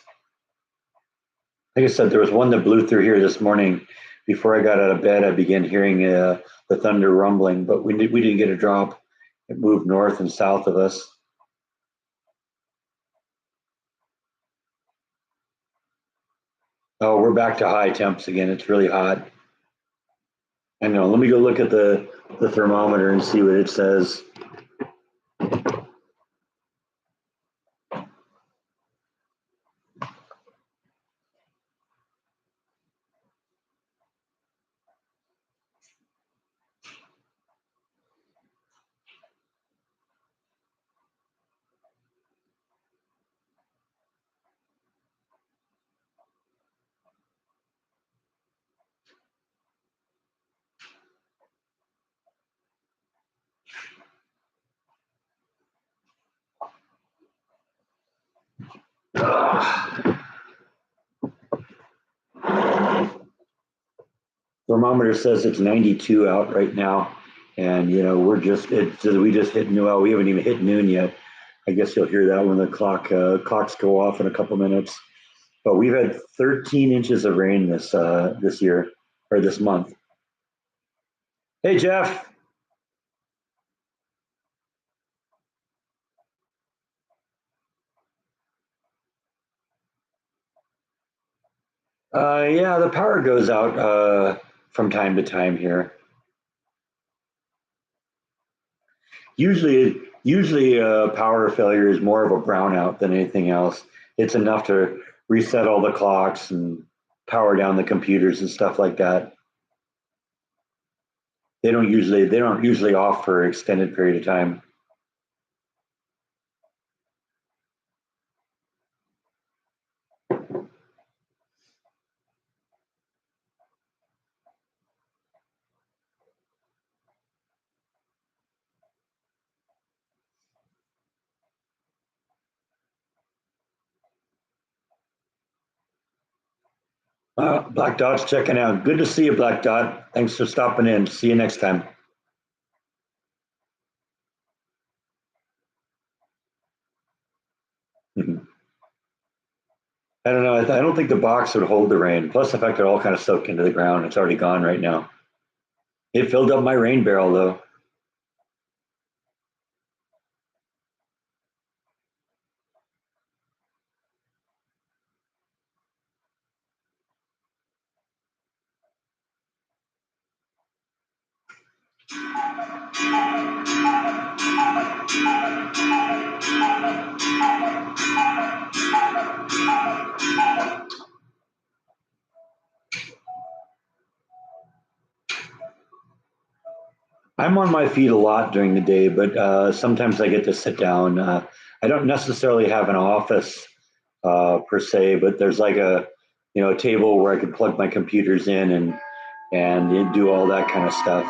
Like I said, there was one that blew through here this morning. Before I got out of bed, I began hearing the thunder rumbling, but we didn't get a drop. It moved north and south of us. Oh, we're back to high temps again. It's really hot. I know. Let me go look at the thermometer and see what it says. Thermometer says it's 92 out right now, and we just hit noon. Well, we haven't even hit noon yet. I guess you'll hear that when the clocks go off in a couple minutes. But we've had 13 inches of rain this year or this month. Hey Jeff. Yeah, the power goes out from time to time here. Usually, power failure is more of a brownout than anything else. It's enough to reset all the clocks and power down the computers and stuff like that. They don't usually off for an extended period of time. Black Dot's checking out. Good to see you, Black Dot. Thanks for stopping in. See you next time. I don't know. I don't think the box would hold the rain. Plus, the fact it all kind of soaked into the ground. It's already gone right now. It filled up my rain barrel, though. I'm on my feet a lot during the day, but sometimes I get to sit down. I don't necessarily have an office per se, but there's like a a table where I can plug my computers in and do all that kind of stuff.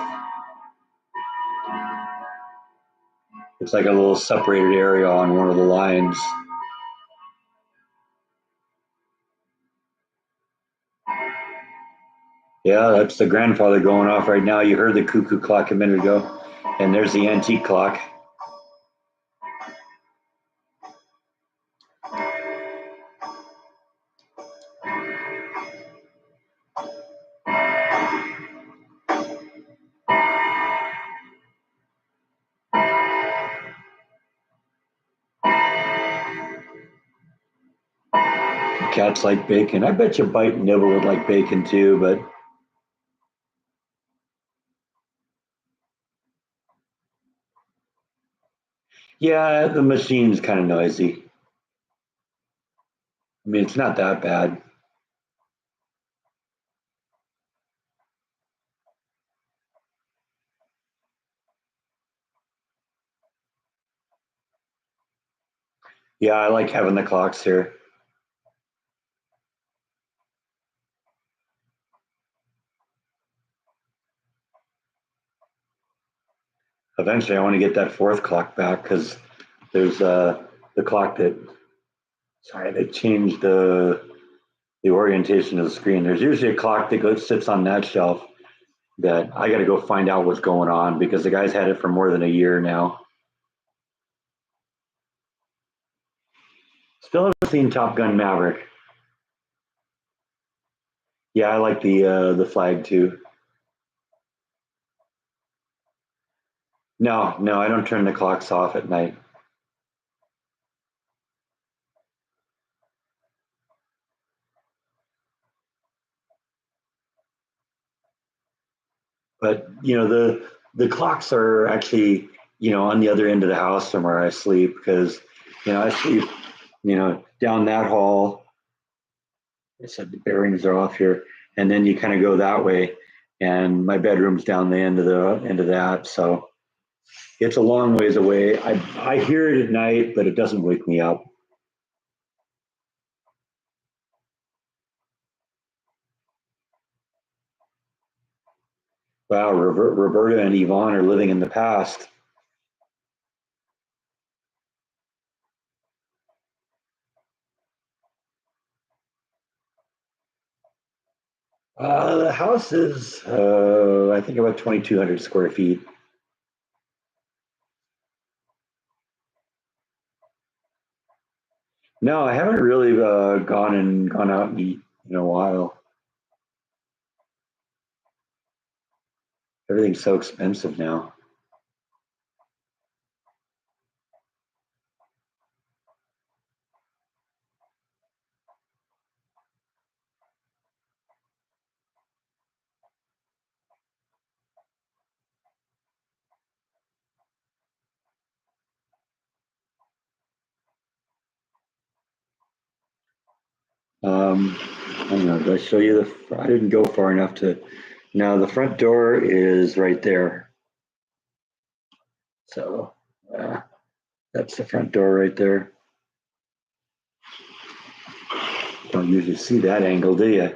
It's like a little separated area on one of the lines. Yeah, that's the grandfather going off right now. You heard the cuckoo clock a minute ago, and there's the antique clock. Cats like bacon. I bet you Bite and Nibble would like bacon too, but yeah, the machine's kind of noisy. I mean, it's not that bad. Yeah, I like having the clocks here. Eventually, I want to get that fourth clock back because there's the clock that sorry they changed the orientation of the screen. There's usually a clock that sits on that shelf that I got to go find out what's going on because the guy's had it for more than a year now. Still haven't seen Top Gun Maverick. Yeah, I like the flag too. No, no, I don't turn the clocks off at night. But the clocks are actually on the other end of the house from where I sleep because I sleep down that hall. I said the bearings are off here, and then you kind of go that way, and my bedroom's down the end of that, so it's a long ways away. I hear it at night, but it doesn't wake me up. Wow, Roberta and Yvonne are living in the past. The house is, I think, about 2,200 square feet. No, I haven't really gone out and eat in a while. Everything's so expensive now. I don't know. Did I show you the? I didn't go far enough to. No, the front door is right there. So uh, that's the front door right there. Don't usually see that angle, do you?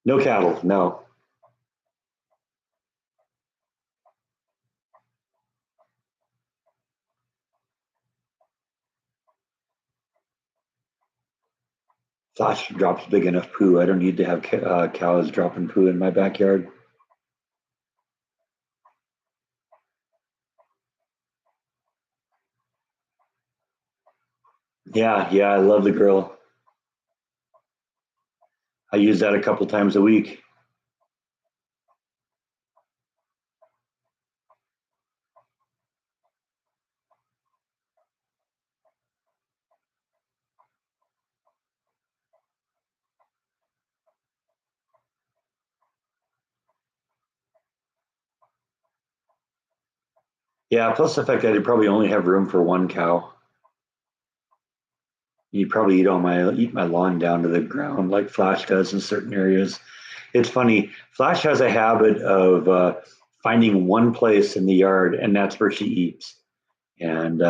No cattle. No. Flash drops big enough poo. I don't need to have cows dropping poo in my backyard. Yeah, yeah, I love the grill. I use that a couple times a week. Yeah, plus the fact that I probably only have room for one cow. You probably eat my lawn down to the ground like Flash does in certain areas. It's funny. Flash has a habit of finding one place in the yard, and that's where she eats. And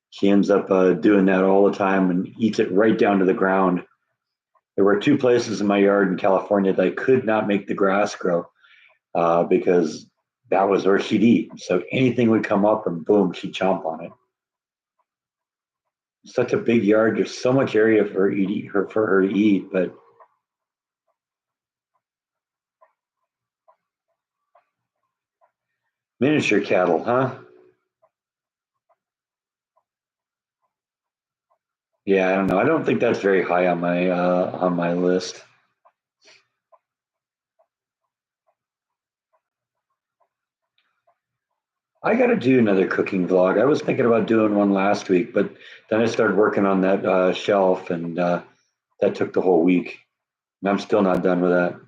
she ends up doing that all the time and eats it right down to the ground. There were two places in my yard in California that I could not make the grass grow because that was where she'd eat. So anything would come up and boom, she'd chomp on it. Such a big yard. There's so much area for her to eat, but miniature cattle, huh? Yeah, I don't know. I don't think that's very high on my list. I got to do another cooking vlog. I was thinking about doing one last week, but then I started working on that shelf, and that took the whole week. And I'm still not done with that.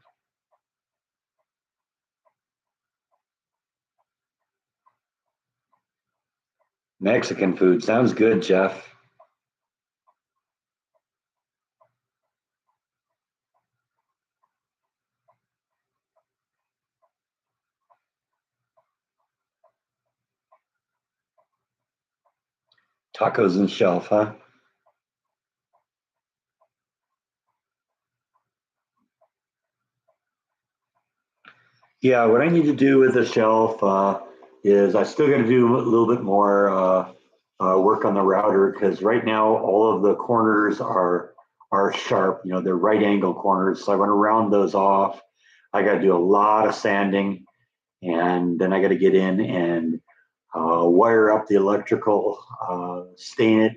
Mexican food sounds good, Jeff. Tacos and shelf, huh? Yeah, what I need to do with the shelf is I still got to do a little bit more work on the router because right now all of the corners are sharp. You know, they're right angle corners. So I want to round those off. I got to do a lot of sanding, and then I got to get in and wire up the electrical, stain it,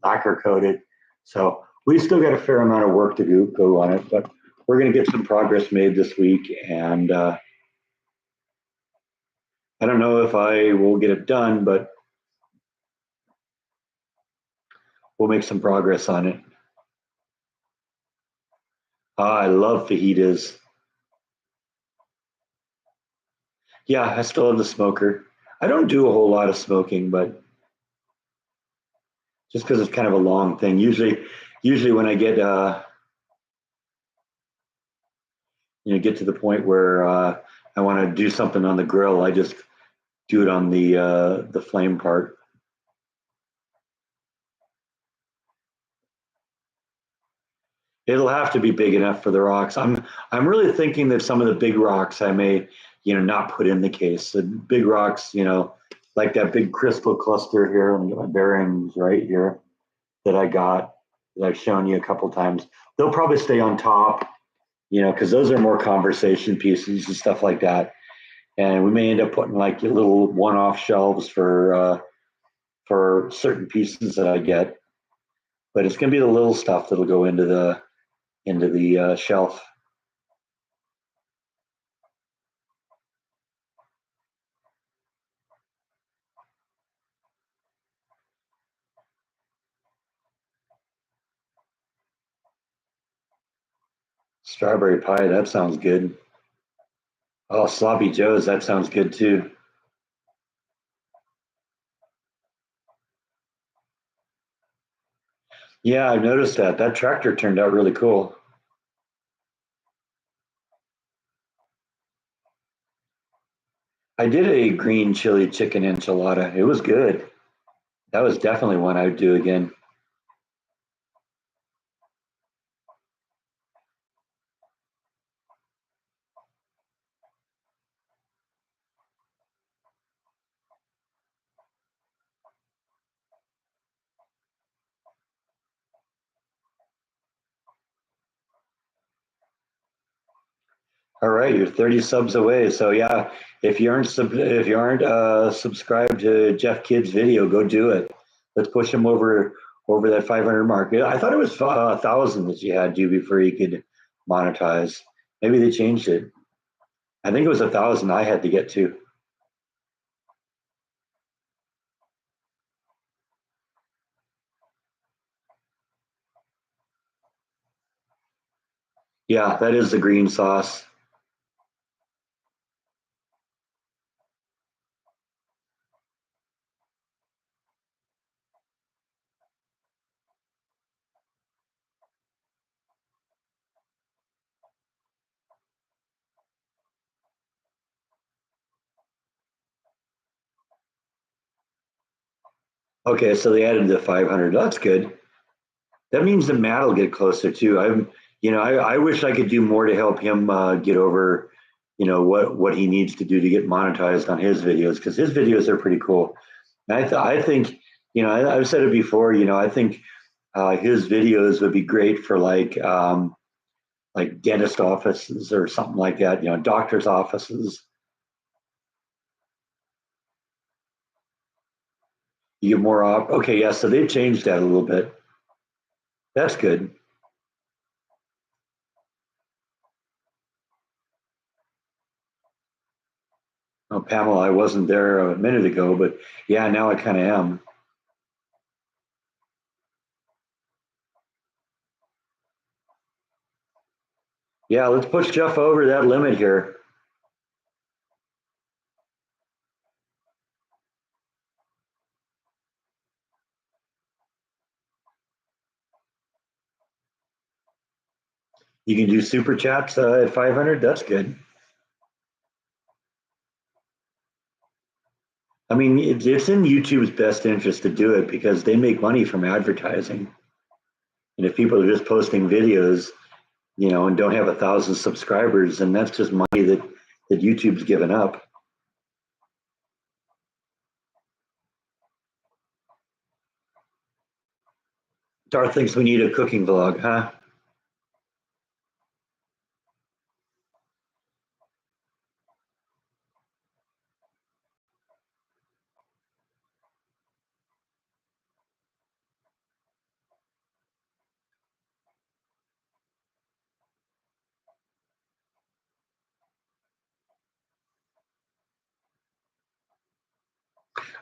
lacquer coat it. So we still got a fair amount of work to go on it, but we're going to get some progress made this week, and I don't know if I will get it done, but we'll make some progress on it. I love fajitas. Yeah, I still have the smoker. I don't do a whole lot of smoking, but just because it's kind of a long thing. Usually when I get get to the point where I want to do something on the grill, I just do it on the flame part. It'll have to be big enough for the rocks. I'm really thinking that some of the big rocks I may not put in the case. The big rocks, like that big crystal cluster here and my bearings right here that I got that I've shown you a couple times. They'll probably stay on top, because those are more conversation pieces and stuff like that. And we may end up putting like little one-off shelves for certain pieces that I get. But it's going to be the little stuff that'll go into the shelf. Strawberry pie, that sounds good. Oh, sloppy joes, that sounds good too. Yeah, I've noticed that. That tractor turned out really cool. I did a green chili chicken enchilada. It was good. That was definitely one I would do again. All right, you're 30 subs away. So yeah, if you aren't subscribed to Jeff Kidd's video, go do it. Let's push him over that 500 mark. Yeah, I thought it was 1,000 that you had to before you could monetize. Maybe they changed it. I think it was 1,000 I had to get to. Yeah, that is the green sauce. Okay, so they added the 500. That's good. That means that Matt will get closer too. I wish I could do more to help him get over, what he needs to do to get monetized on his videos because his videos are pretty cool. And I think, I've said it before. I think his videos would be great for like dentist offices or something like that. Doctors' offices. You get more off. Okay, yeah. So they've changed that a little bit. That's good. Oh, Pamela, I wasn't there a minute ago, but yeah, now I kind of am. Yeah, let's push Jeff over that limit here. You can do super chats at 500. That's good. I mean, it's in YouTube's best interest to do it because they make money from advertising. And if people are just posting videos, and don't have 1,000 subscribers, then that's just money that YouTube's given up. Dar thinks we need a cooking vlog, huh?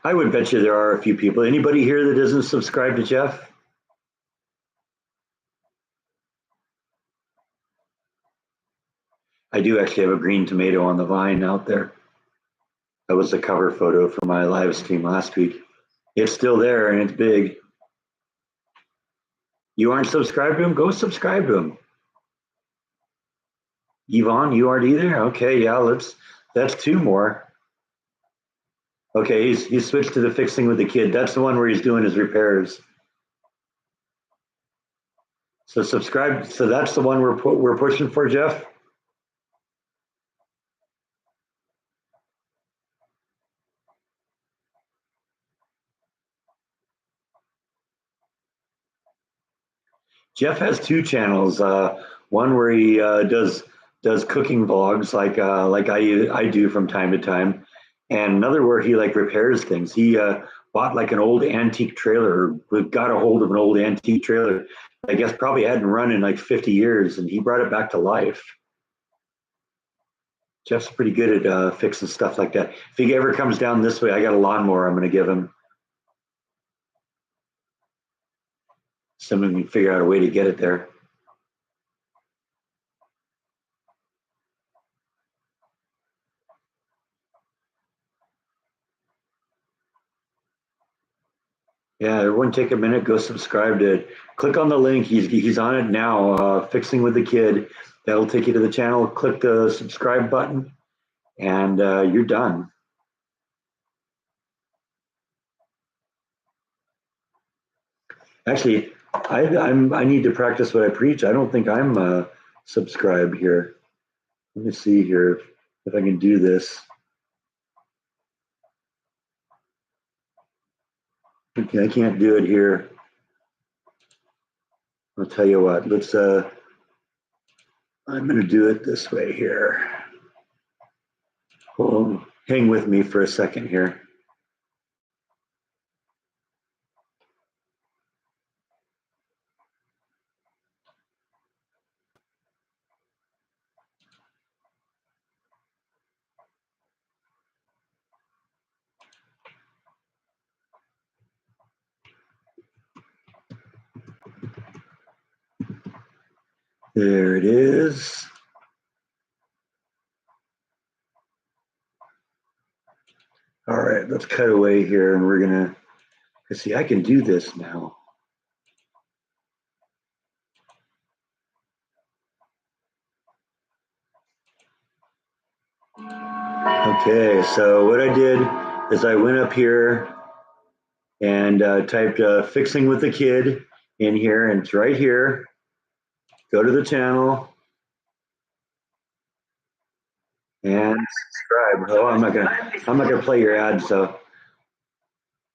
I would bet you there are a few people. Anybody here that doesn't subscribe to Jeff? I do actually have a green tomato on the vine out there. That was the cover photo for my live stream last week. It's still there and it's big. You aren't subscribed to him? Go subscribe to him. Yvonne, you aren't either? Okay, yeah, that's two more. Okay, he's switched to the fixing with the kid. That's the one where he's doing his repairs. So subscribe. So that's the one we're pushing for, Jeff. Jeff has two channels. One where he does cooking vlogs like I do from time to time, and another where he like repairs things. He bought like an old antique trailer, got a hold of an old antique trailer. I guess probably hadn't run in like 50 years, and he brought it back to life. Jeff's pretty good at fixing stuff like that. If he ever comes down this way, I got a lawnmower I'm going to give him. Someone can figure out a way to get it there. Yeah, everyone take a minute, go subscribe to it. Click on the link. He's on it now. Fixing with the kid. That'll take you to the channel. Click the subscribe button, and you're done. Actually, I need to practice what I preach. I don't think I'm subscribed here. Let me see here if I can do this. Okay, I can't do it here. I'll tell you what. I'm going to do it this way here. Hold, hang with me for a second here. There it is. All right, let's cut away here and we're gonna, see, I can do this now. Okay, so what I did is I went up here and typed Fixing with the Kid in here, and it's right here. Go to the channel and subscribe. Oh, I'm not gonna play your ad, so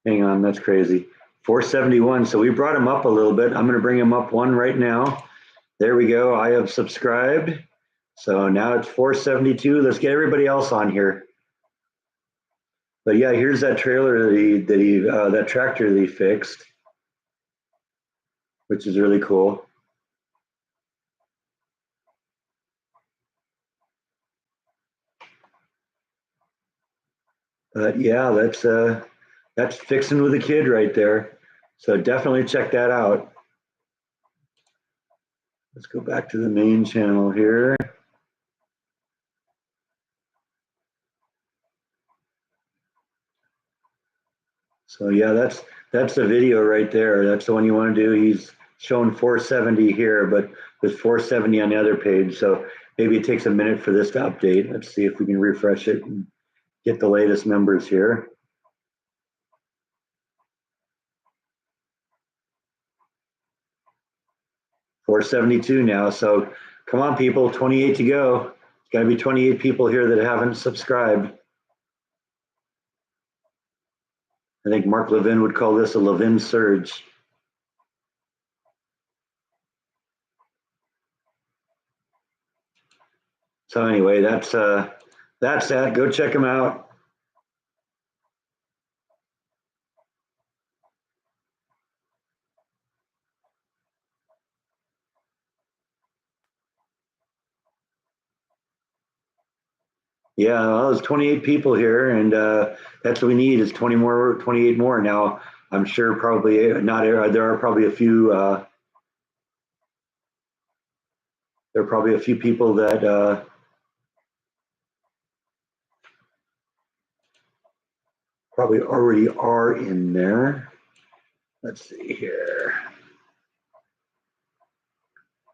hang on, that's crazy. 471. So we brought him up a little bit. I'm gonna bring him up one right now. There we go. I have subscribed. So now it's 472. Let's get everybody else on here. But yeah, here's that trailer that tractor that he fixed, which is really cool. But yeah, that's Fixing with a Kid right there. So definitely check that out. Let's go back to the main channel here. So yeah, that's the video right there. That's the one you want to do. He's showing 470 here, but with 470 on the other page. So maybe it takes a minute for this to update. Let's see if we can refresh it and get the latest numbers here. 472 now. So come on, people, 28 to go. It's got to be 28 people here that haven't subscribed. I think Mark Levin would call this a Levin surge. So anyway, that's that. Go check him out. Yeah, well, there's 28 people here, and that's what we need is 28 more. Now, I'm sure probably not. There are probably a few. There are probably a few people that probably already are in there. Let's see here.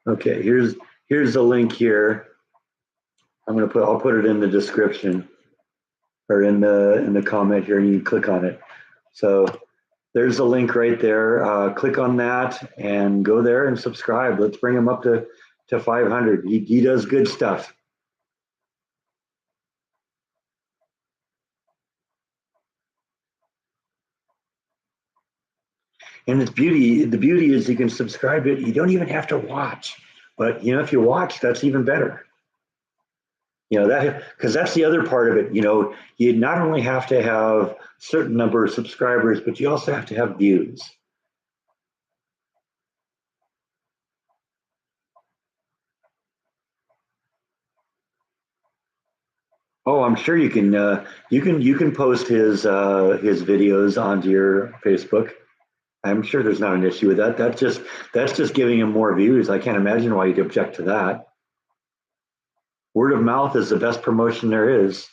Okay, here's the link here. I'll put it in the description or in the comment here, and you can click on it. So there's the link right there. Click on that and go there and subscribe. Let's bring him up to 500. He does good stuff. And the beauty is you can subscribe to it. You don't even have to watch. But if you watch, that's even better. That because that's the other part of it. You not only have to have a certain number of subscribers, but you also have to have views. Oh, I'm sure you can. You can post his videos onto your Facebook. I'm sure there's not an issue with that. That's just giving him more views. I can't imagine why you'd object to that. Word of mouth is the best promotion there is.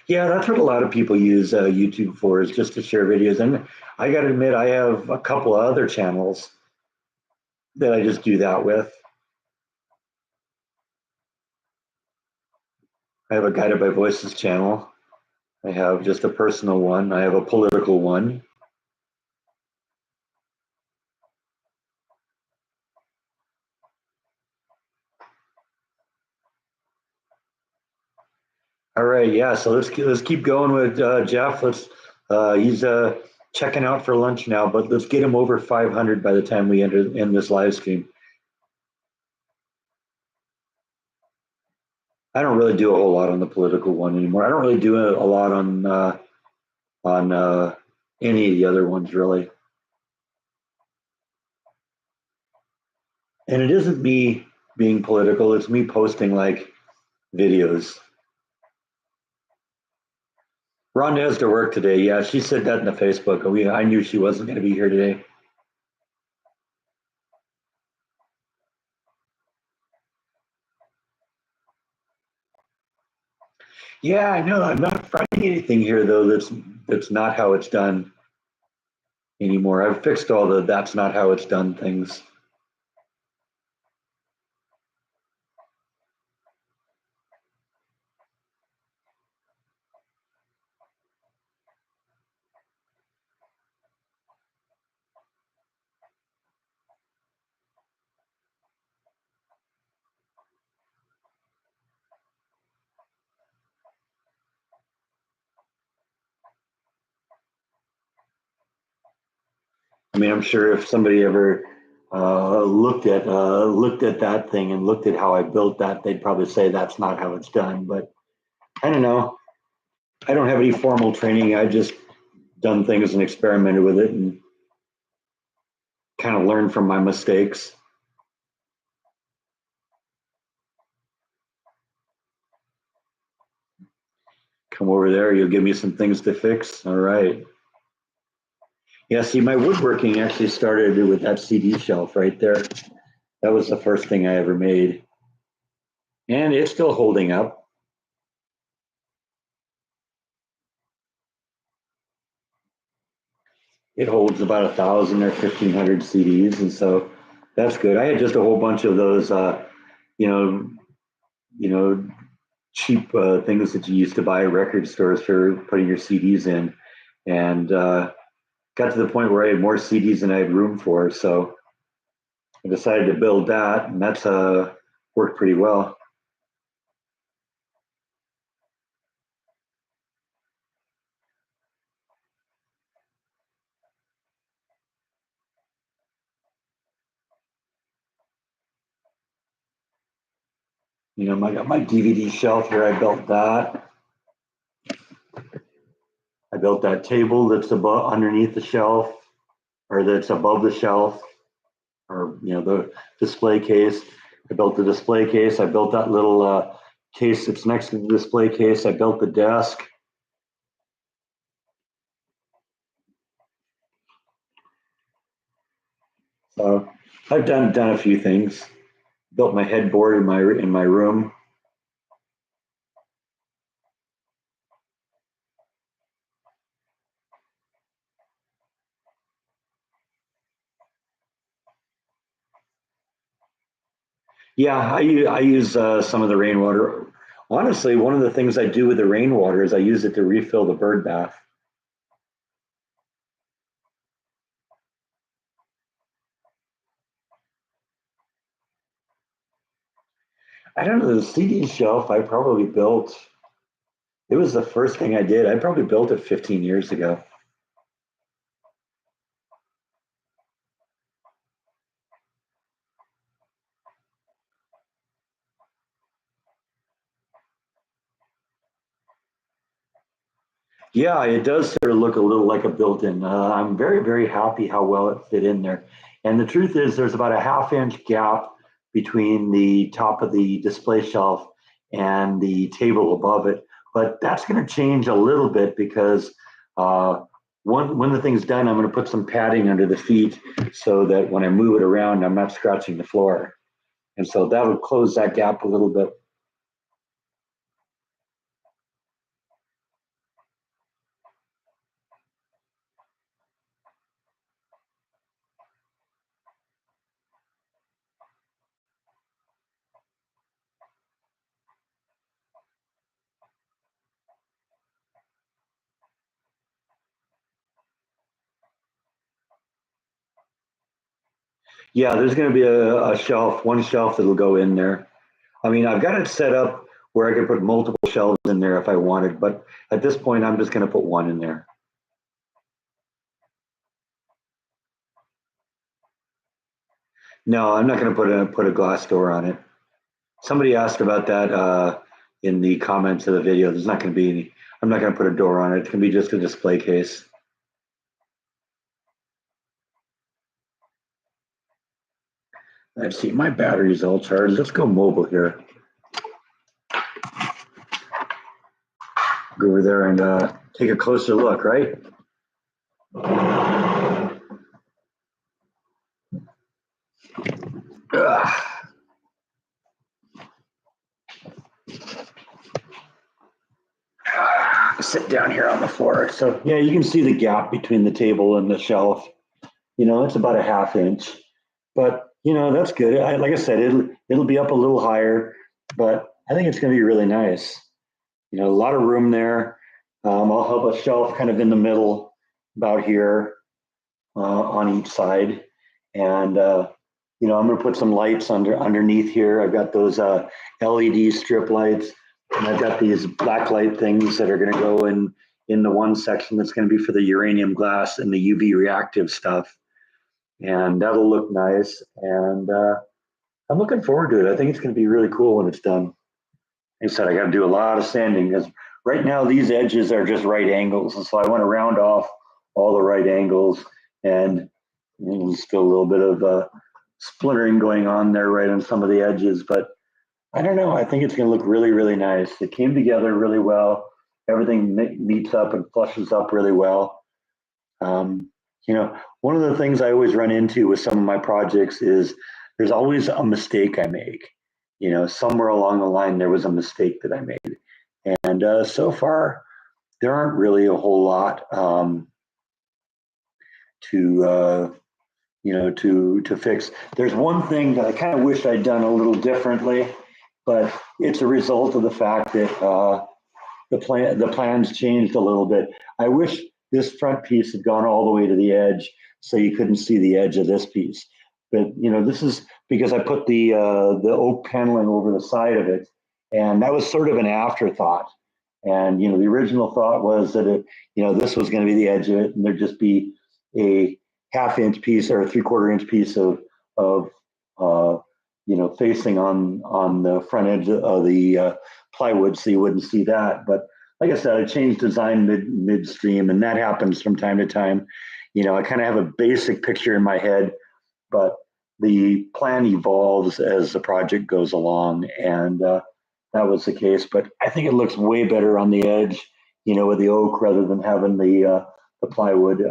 Yeah, that's what a lot of people use YouTube for, is just to share videos. And I got to admit, I have a couple of other channels that I just do that with. I have a Guided by Voices channel. I have just a personal one. I have a political one. All right, yeah. So let's keep going with Jeff. He's checking out for lunch now, but let's get him over 500 by the time we end this live stream. I don't really do a whole lot on the political one anymore. I don't really do a lot on any of the other ones really. And it isn't me being political; it's me posting like videos. Rhonda has to work today. Yeah, she said that in the Facebook. I knew she wasn't going to be here today. Yeah, I know. I'm not finding anything here though that's not how it's done anymore. I've fixed all the that's not how it's done things. I mean, I'm sure if somebody ever looked at that thing and looked at how I built that, they'd probably say that's not how it's done. But I don't know. I don't have any formal training. I just done things and experimented with it and kind of learned from my mistakes. Come over there, you'll give me some things to fix. All right. Yeah, see, my woodworking actually started with that CD shelf right there. That was the first thing I ever made. And it's still holding up. It holds about 1,000 or 1,500 CDs. And so that's good. I had just a whole bunch of those, you know, you know, cheap things that you used to buy at record stores for putting your CDs in. And got to the point where I had more CDs than I had room for. So I decided to build that, and that's worked pretty well. I got my DVD shelf here. I built that. I built that table that's above underneath the shelf, or that's above the shelf, or the display case. I built the display case. I built that little case that's next to the display case. I built the desk. So I've done a few things. Built my headboard in my room. Yeah, I use some of the rainwater. Honestly, one of the things I do with the rainwater is I use it to refill the bird bath. I don't know, the CD shelf I probably built, it was the first thing I did. I probably built it 15 years ago. Yeah, it does sort of look a little like a built-in. I'm very, very happy how well it fit in there. And the truth is, there's about a half-inch gap between the top of the display shelf and the table above it. But that's going to change a little bit because when the thing's done, I'm going to put some padding under the feet so that when I move it around, I'm not scratching the floor. And so that'll close that gap a little bit. Yeah, there's going to be a shelf, one shelf that'll go in there. I mean, I've got it set up where I could put multiple shelves in there if I wanted, but at this point, I'm just going to put one in there. No, I'm not going to put a glass door on it. Somebody asked about that in the comments of the video. There's not going to be any. I'm not going to put a door on it. It's going to be just a display case. Let's see, my battery's all charged. Let's go mobile here. Go over there and take a closer look, right? Ugh. Sit down here on the floor. So yeah, you can see the gap between the table and the shelf. You know, it's about a half inch, but you know, that's good. Like I said, it'll be up a little higher, but I think it's going to be really nice. You know, a lot of room there. I'll have a shelf kind of in the middle about here on each side. And, you know, I'm going to put some lights underneath here. I've got those LED strip lights, and I've got these black light things that are going to go in the one section that's going to be for the uranium glass and the UV reactive stuff. And that'll look nice. And I'm looking forward to it. I think it's going to be really cool when it's done. Like I said, I got to do a lot of sanding because right now these edges are just right angles. And so I want to round off all the right angles, and there's still a little bit of splintering going on there right on some of the edges. But I don't know. I think it's going to look really, really nice. It came together really well. Everything meets up and flushes up really well. You know, one of the things I always run into with some of my projects is there's always a mistake I make. You know, somewhere along the line, there was a mistake that I made. And so far, there aren't really a whole lot you know, to fix. There's one thing that I kind of wish I'd done a little differently, but it's a result of the fact that the plans changed a little bit. I wish this front piece had gone all the way to the edge so you couldn't see the edge of this piece. But you know, this is because I put the oak paneling over the side of it, and that was sort of an afterthought. And you know, the original thought was that you know, this was going to be the edge of it, and there'd just be a half-inch piece or a three-quarter-inch piece of you know, facing on the front edge of the plywood, so you wouldn't see that. But like I said, I changed design midstream, and that happens from time to time. You know, I kind of have a basic picture in my head, but the plan evolves as the project goes along, and that was the case. But I think it looks way better on the edge, you know, with the oak rather than having the plywood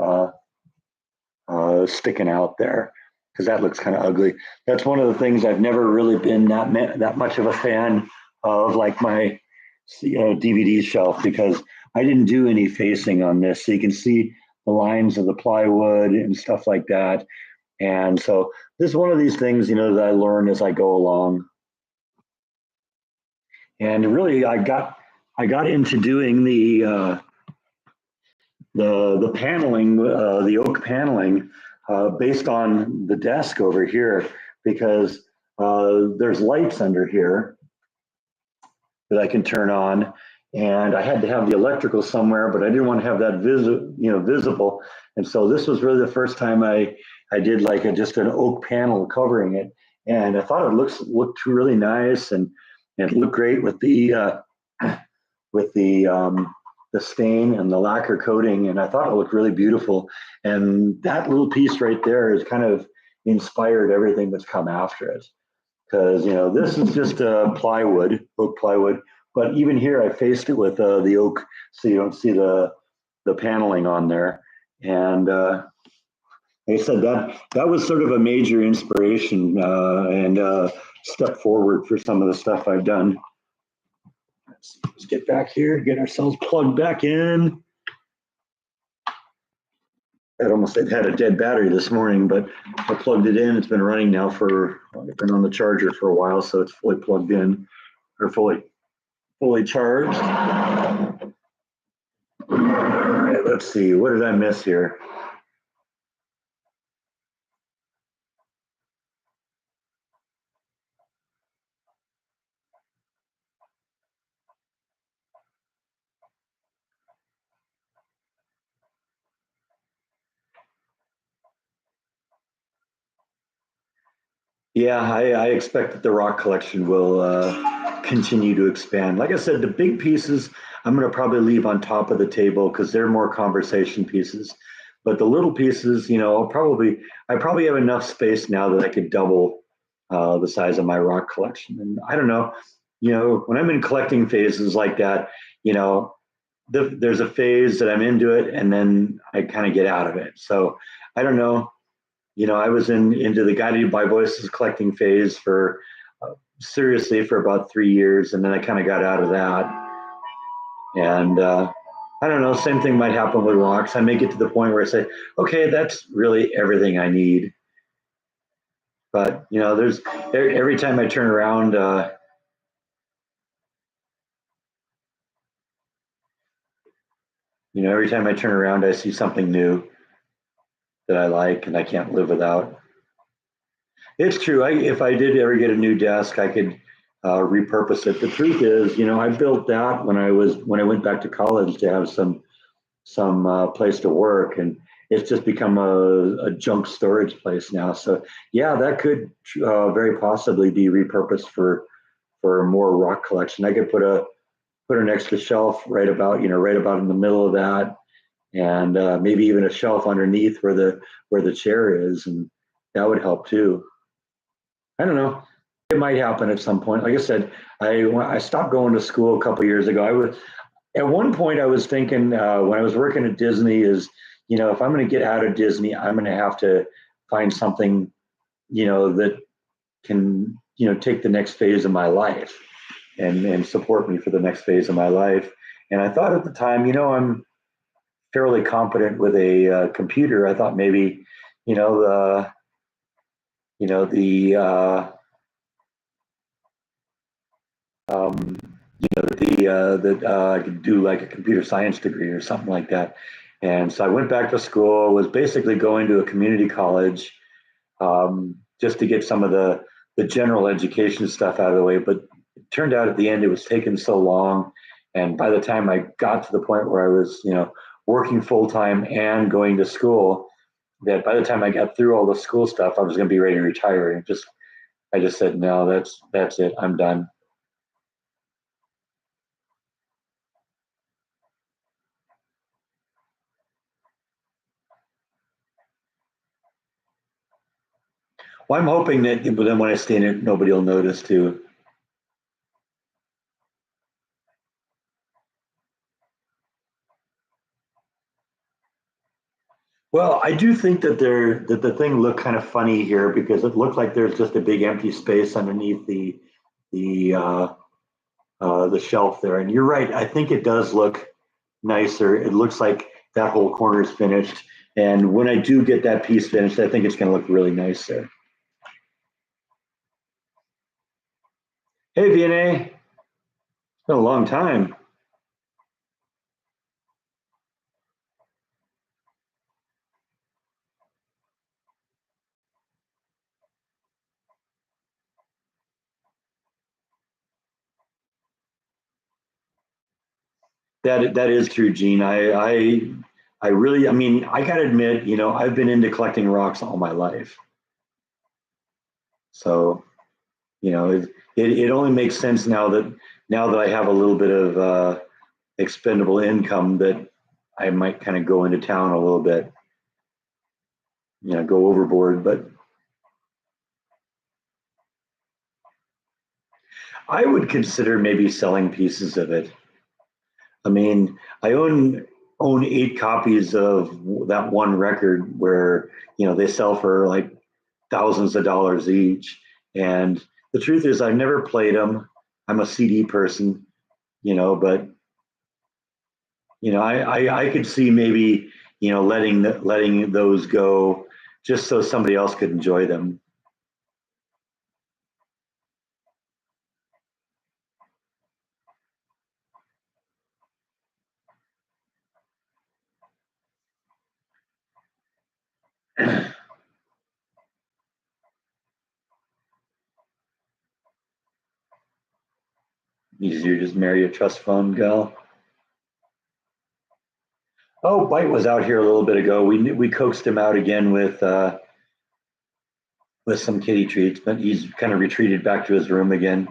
sticking out there, because that looks kind of ugly. That's one of the things I've never really been that much of a fan of, like my DVD shelf, because I didn't do any facing on this, so you can see the lines of the plywood and stuff like that. And so this is one of these things, you know, that I learn as I go along. And really, I got into doing the paneling, the oak paneling, based on the desk over here, because there's lights under here that I can turn on, and I had to have the electrical somewhere, but I didn't want to have that visible. And so this was really the first time I did like just an oak panel covering it, and I thought it looked really nice, and it looked great with the stain and the lacquer coating, and I thought it looked really beautiful. And that little piece right there has kind of inspired everything that's come after it, because you know, this is just plywood, oak plywood, but even here I faced it with the oak, so you don't see the paneling on there. And like I said, that was sort of a major inspiration and step forward for some of the stuff I've done. Let's get back here, get ourselves plugged back in. It had a dead battery this morning, but I plugged it in. It's been running now I've been on the charger for a while, so it's fully plugged in, or fully charged. All right, let's see, what did I miss here? Yeah, I expect that the rock collection will continue to expand. Like I said, the big pieces I'm going to probably leave on top of the table because they're more conversation pieces. But the little pieces, you know, I probably have enough space now that I could double the size of my rock collection. And I don't know, you know, when I'm in collecting phases like that, you know, there's a phase that I'm into it, and then I kind of get out of it. So I don't know. I was into the guided by voices collecting phase for seriously for about 3 years, and then I kind of got out of that. And I don't know. Same thing might happen with rocks. I may get to the point where I say, okay, that's really everything I need. But there's every time I turn around, every time I turn around, I see something new that I like, and I can't live without. It's true. If I did ever get a new desk, I could repurpose it. The truth is, I built that when I went back to college to have some place to work, and it's just become a junk storage place now. So yeah, that could very possibly be repurposed for more rock collection. I could put an extra shelf right about in the middle of that, and maybe even a shelf underneath where the chair is, and that would help too. I don't know. It might happen at some point. Like I said, I stopped going to school a couple years ago. I was at one point I was thinking when I was working at Disney is, if I'm going to get out of Disney, I'm going to have to find something, that can, take the next phase of my life and support me for the next phase of my life. And I thought at the time, I'm fairly competent with a computer. I thought maybe, you know, the, the um, that I could do like a computer science degree or something like that. And so I went back to school, was basically going to a community college just to get some of the general education stuff out of the way. But it turned out at the end, it was taking so long. And by the time I got to the point where I was, working full time and going to school, that by the time I got through all the school stuff, I was going to be ready to retire. And I just said, no, that's it. I'm done. Well, I'm hoping that, but then when I stay in it, nobody will notice too. Well, I do think that the thing looked kind of funny here because it looked like there's just a big empty space underneath the the shelf there. And you're right. I think it does look nicer. It looks like that whole corner is finished. And when I do get that piece finished, I think it's going to look really nice there. Hey, VNA, it's been a long time. That is true, Gene. I really, I mean, I got to admit, I've been into collecting rocks all my life. So, it only makes sense now that I have a little bit of expendable income that I might kind of go into town a little bit, go overboard. But I would consider maybe selling pieces of it. I mean, I own 8 copies of that one record where they sell for like thousands of dollars each. And the truth is, I've never played them. I'm a CD person, but I could see maybe letting those go just so somebody else could enjoy them. Easier to just marry a trust fund gal. Oh, Bite was out here a little bit ago. We coaxed him out again with some kitty treats, but he's kind of retreated back to his room again.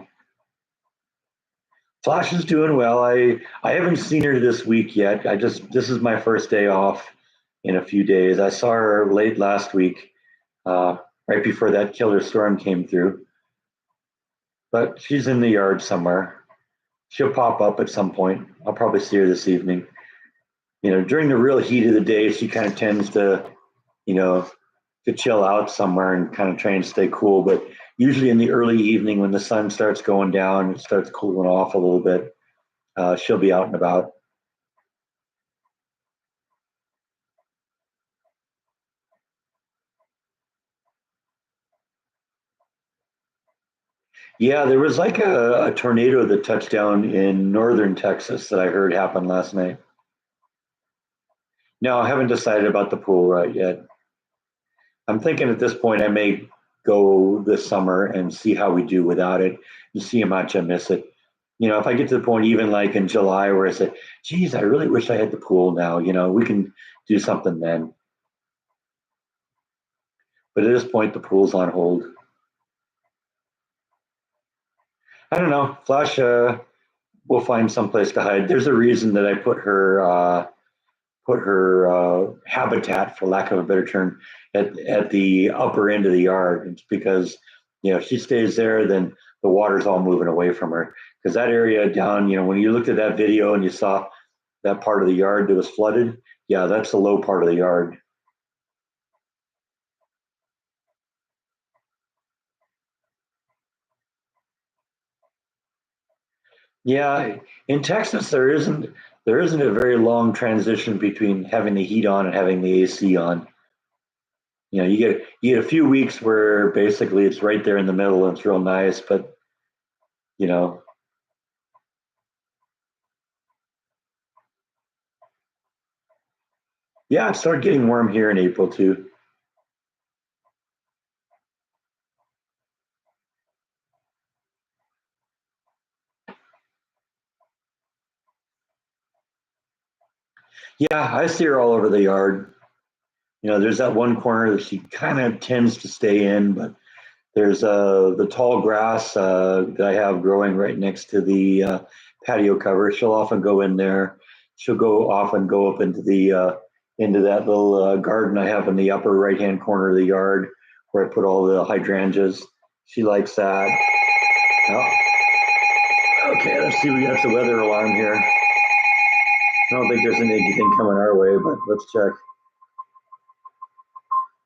Flash is doing well. I haven't seen her this week yet. This is my first day off in a few days. I saw her late last week, right before that killer storm came through. But she's in the yard somewhere. She'll pop up at some point. I'll probably see her this evening. During the real heat of the day, she kind of tends you know, to chill out somewhere and kind of try and stay cool. But usually in the early evening, when the sun starts going down, it starts cooling off a little bit. She'll be out and about. Yeah, there was like a tornado that touched down in northern Texas that I heard happened last night. No, I haven't decided about the pool right yet. I'm thinking at this point I may go this summer and see how we do without it and see how much I miss it. If I get to the point even like in July where I say, geez, I really wish I had the pool now, we can do something then. But at this point, the pool's on hold. I don't know. Flash, we'll find some place to hide. There's a reason that I put her habitat, for lack of a better term, at the upper end of the yard. It's because if she stays there, then the water's all moving away from her. Because that area down, when you looked at that video and you saw that part of the yard that was flooded, yeah, that's the low part of the yard. Yeah, in Texas there isn't a very long transition between having the heat on and having the AC on. You get a few weeks where basically it's right there in the middle and it's real nice, but you know, yeah, it started getting warm here in April too. Yeah, I see her all over the yard. There's that one corner that she kind of tends to stay in, but there's the tall grass that I have growing right next to the patio cover. She'll often go in there. She'll go often go up into that little garden I have in the upper right hand corner of the yard where I put all the hydrangeas. She likes that. Oh, okay, let's see. We got the weather alarm here. I don't think there's anything coming our way, but let's check.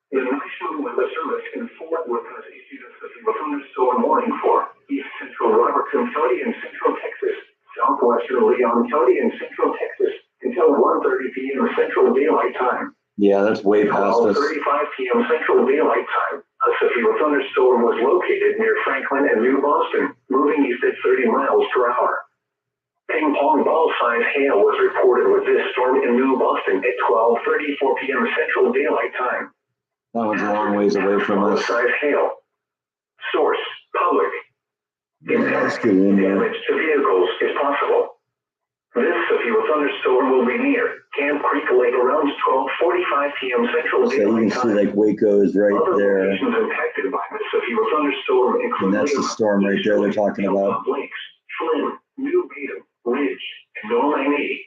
The National Weather Service in Fort Worth has issued a severe thunderstorm warning for East Central Robertson County and Central Texas, Southwestern Leon County and Central Texas until 1:30 p.m. Central Daylight Time. Yeah, that's way past us. 12:35 p.m. Central Daylight Time. A severe thunderstorm was located near Franklin and New Boston, moving east at 30 miles per hour. Ping pong ball size hail was reported with this storm in New Boston at 12:34 p.m. Central Daylight Time. That one's a long ways away from us. Size hail. Source, public. Impact damage to vehicles is possible. This severe thunderstorm will be near Camp Creek Lake around 12:45 p.m. Central Daylight Time. So you can see like Waco's right other there. Impacted by this severe thunderstorm include and that's the storm right there they're talking about. Lakes, Flynn, New Beaton, Ridge, and Nolaney.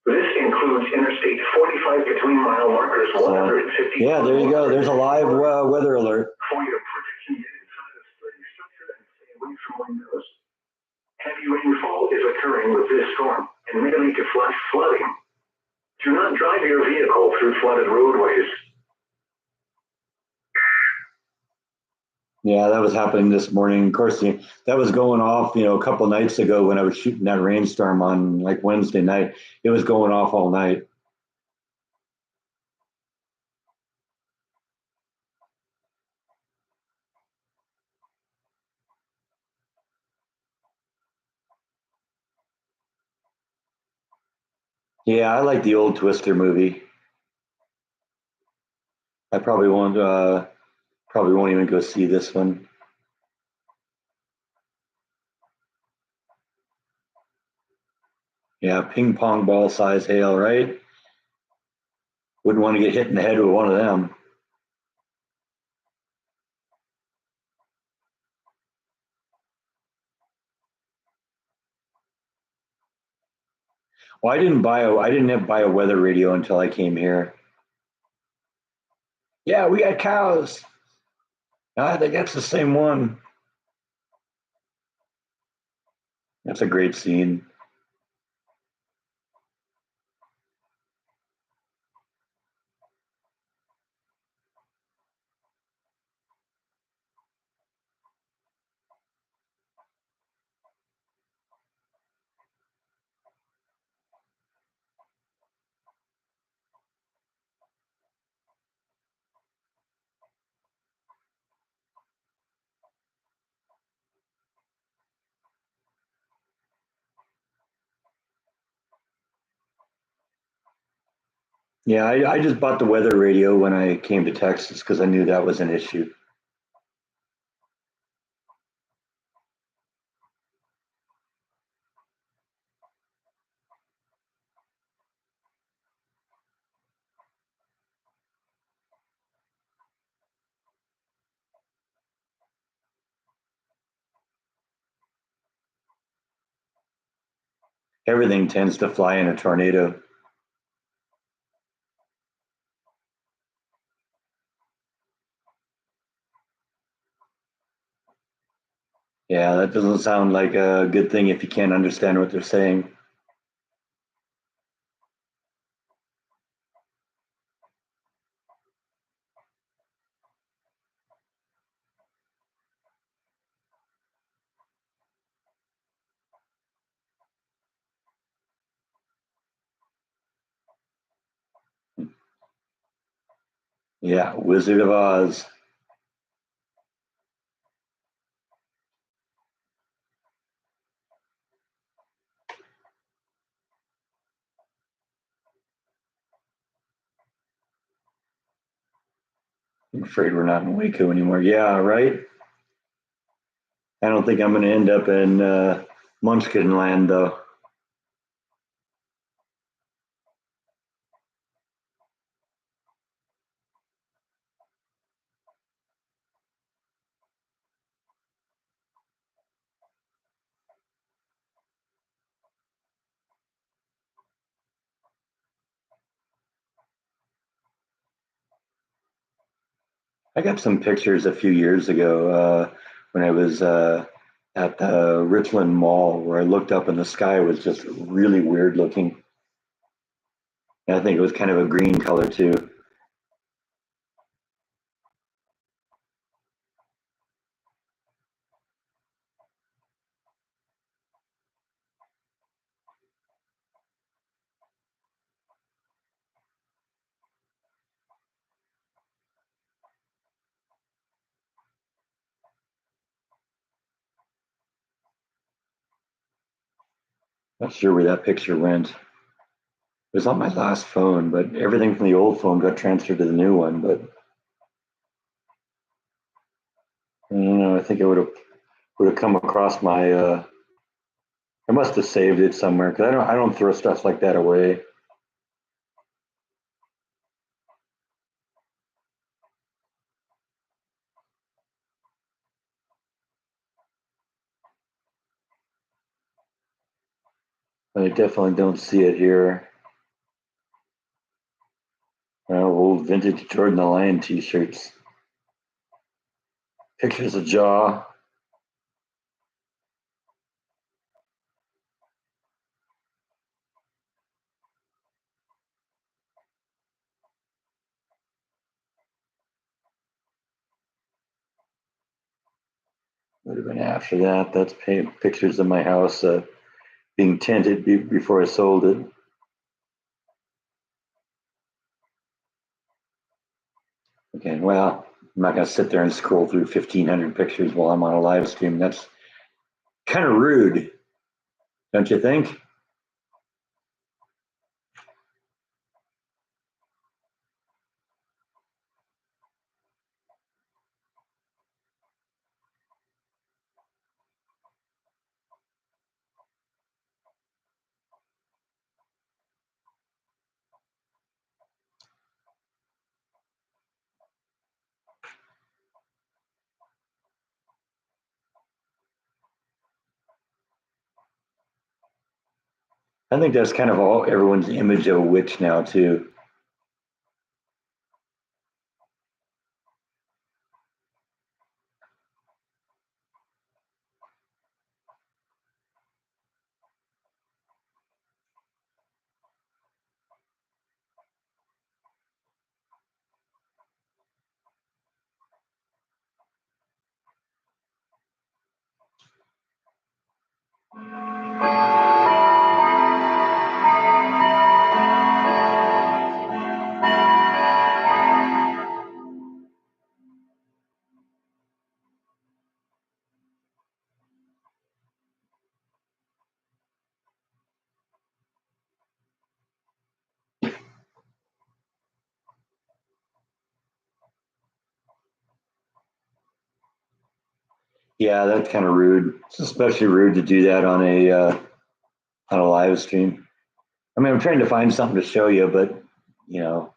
This includes Interstate 45 between mile markers 150. Yeah, there you go. There's a live weather alert. For your protection, get inside a sturdy structure and stay away from windows. Heavy rainfall is occurring with this storm and may lead to flash flooding. Do not drive your vehicle through flooded roadways. Yeah, that was happening this morning. Of course, that was going off, a couple nights ago when I was shooting that rainstorm on like Wednesday night. It was going off all night. Yeah, I like the old Twister movie. I probably won't even go see this one. Yeah, ping pong ball size hail, right? Wouldn't want to get hit in the head with one of them. Well, I didn't buy a weather radio until I came here. Yeah, we got cows. I think that's the same one. That's a great scene. Yeah, I just bought the weather radio when I came to Texas because I knew that was an issue. Everything tends to fly in a tornado. Yeah, that doesn't sound like a good thing if you can't understand what they're saying. Yeah, Wizard of Oz. I'm afraid we're not in Waco anymore. Yeah, right. I don't think I'm going to end up in Munchkin Land though. I got some pictures a few years ago when I was at the Richland Mall where I looked up and the sky was just really weird looking. And I think it was kind of a green color too. Not sure where that picture went. It was on my last phone, but everything from the old phone got transferred to the new one. But I don't know. I think it would have come across my. I must have saved it somewhere because I don't throw stuff like that away. I definitely don't see it here. Old vintage Jordan the Lion T-shirts. Pictures of Jaw. Would have been after that. That's pictures of my house being tinted before I sold it. Okay, well, I'm not going to sit there and scroll through 1,500 pictures while I'm on a live stream. That's kind of rude, don't you think? I think that's kind of all everyone's image of a witch now, too. Yeah, that's kind of rude. It's especially rude to do that on a live stream. I mean, I'm trying to find something to show you, but you know,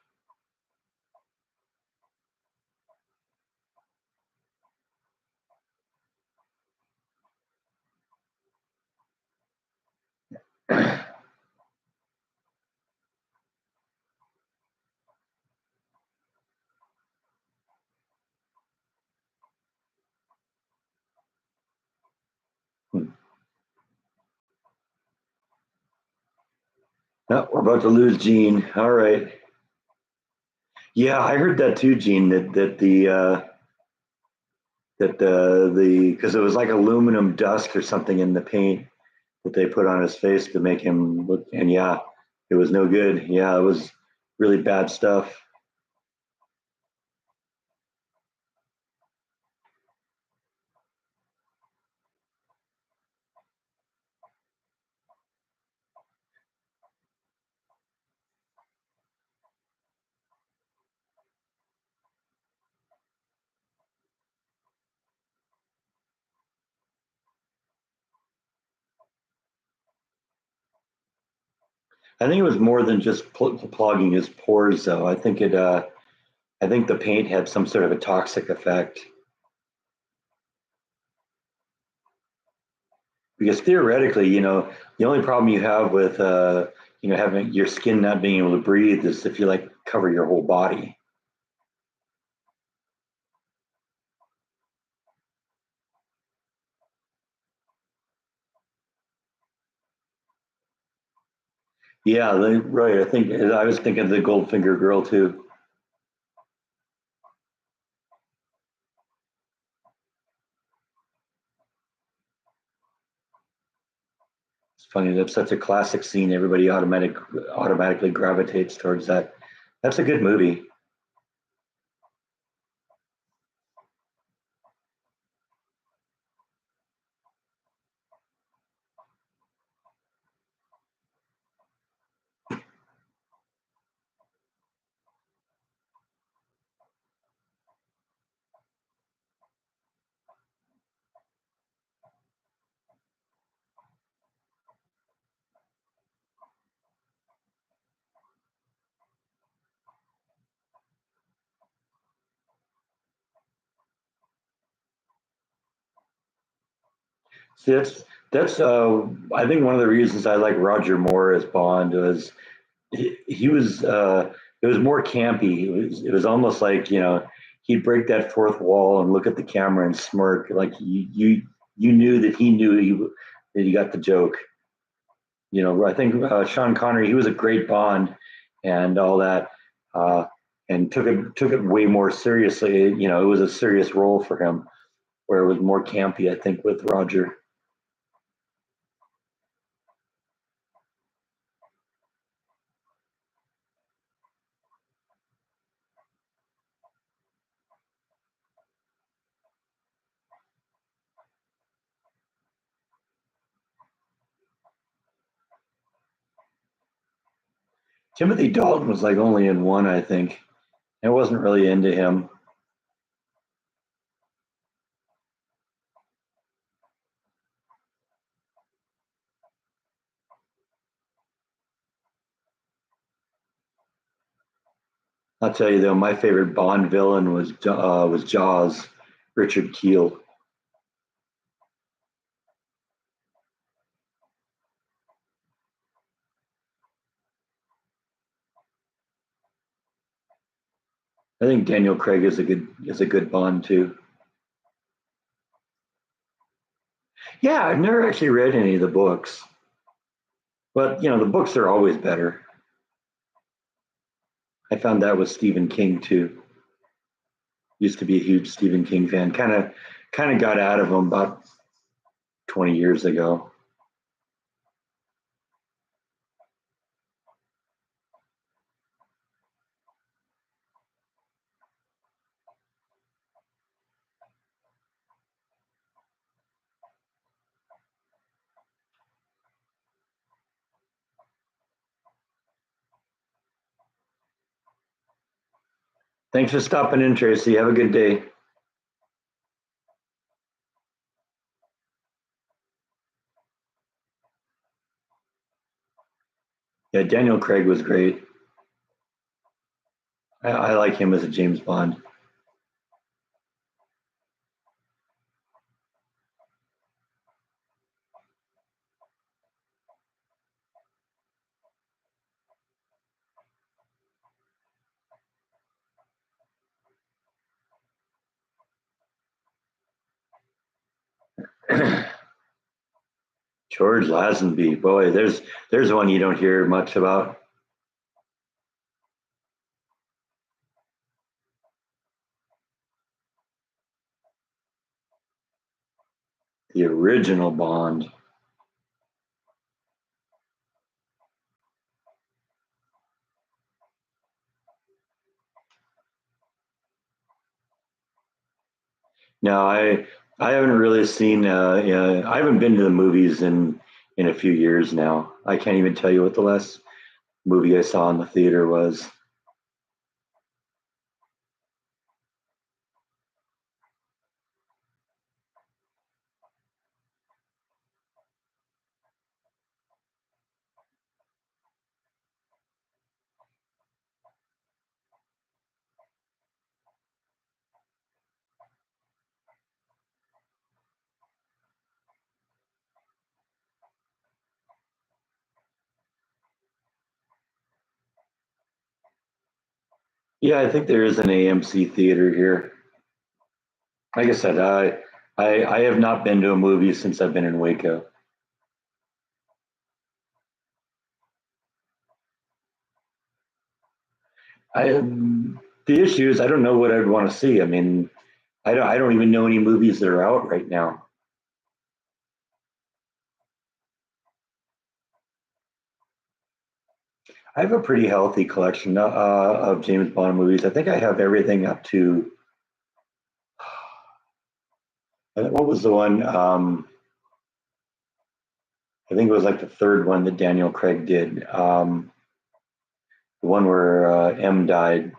no, we're about to lose Gene. All right. Yeah, I heard that too, Gene. That the because it was like aluminum dust or something in the paint that they put on his face to make him look. And yeah, it was no good. Yeah, it was really bad stuff. I think it was more than just clogging his pores, though. I think the paint had some sort of a toxic effect because theoretically, the only problem you have with having your skin not being able to breathe is if you like cover your whole body. Yeah, right. I think I was thinking of the Goldfinger girl too. It's funny. That's such a classic scene. Everybody automatically gravitates towards that. That's a good movie. See, that's I think one of the reasons I like Roger Moore as Bond was he was it was more campy. It was almost like he'd break that fourth wall and look at the camera and smirk like you knew that he knew that he got the joke. I think Sean Connery, he was a great Bond and all that, uh, and took it way more seriously. It was a serious role for him, where it was more campy. I think with Roger. Timothy Dalton was like only in one, I think. I wasn't really into him. I'll tell you though, my favorite Bond villain was Jaws, Richard Keel. I think Daniel Craig is a good Bond too. Yeah, I've never actually read any of the books, but the books are always better. I found that with Stephen King too. Used to be a huge Stephen King fan. Kind of got out of him about 20 years ago. Thanks for stopping in, Tracy. Have a good day. Yeah, Daniel Craig was great. I like him as a James Bond. George Lazenby, boy, there's one you don't hear much about. The original Bond. No, I haven't really seen. I haven't been to the movies in a few years now. I can't even tell you what the last movie I saw in the theater was. Yeah, I think there is an AMC theater here. Like I said, I have not been to a movie since I've been in Waco. I The issue is I don't know what I'd want to see. I mean, I don't even know any movies that are out right now. I have a pretty healthy collection of James Bond movies. I think I have everything up to what was the one? I think it was like the third one that Daniel Craig did. The one where M died.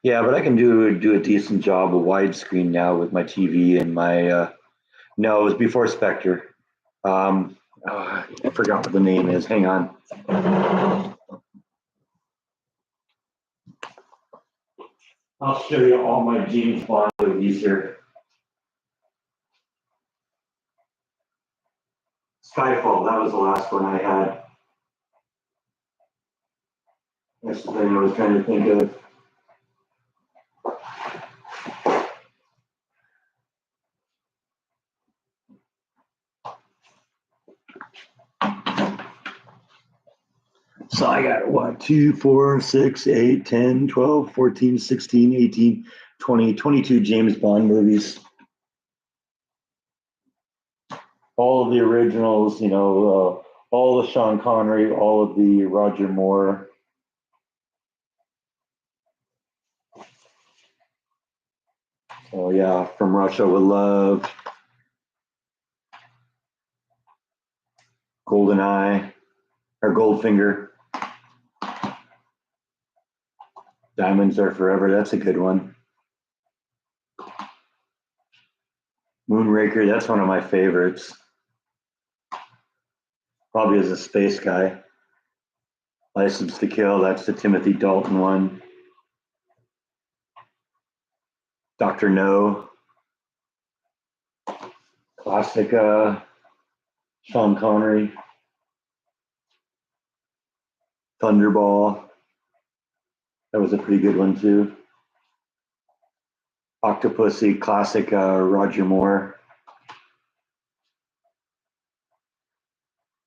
Yeah, but I can do a decent job of widescreen now with my TV and my. No, it was before Spectre. I forgot what the name is. Hang on. I'll show you all my James Bond movies here. Skyfall. That was the last one I had. That's the thing I was trying to think of. So I got what, 2, 4, 6, 8, 10, 12, 14, 16, 18, 20, 22 James Bond movies. All of the originals, all the Sean Connery, all of the Roger Moore. So yeah, From Russia with Love, GoldenEye, or Goldfinger, Diamonds Are Forever. That's a good one. Moonraker, that's one of my favorites. Probably as a space guy. License to Kill, that's the Timothy Dalton one. Dr. No, classic Sean Connery. Thunderball, that was a pretty good one too. Octopussy, classic Roger Moore.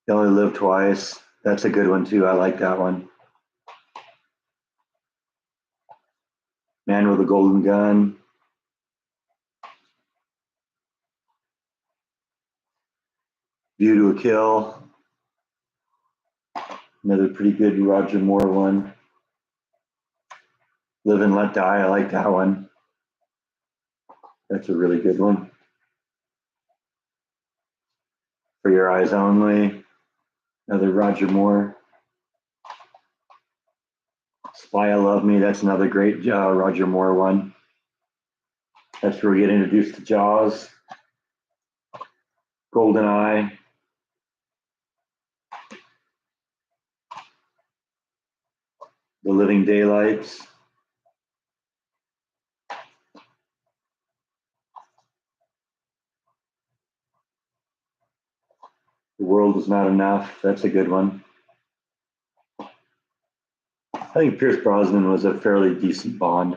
You Only Live Twice, that's a good one too. I like that one. Man with a Golden Gun. View to a Kill, another pretty good Roger Moore one. Live and Let Die, I like that one. That's a really good one. For Your Eyes Only, another Roger Moore. Why I Love Me, that's another great Roger Moore one. That's where we get introduced to Jaws. GoldenEye. The Living Daylights. The World Is Not Enough, that's a good one. I think Pierce Brosnan was a fairly decent Bond.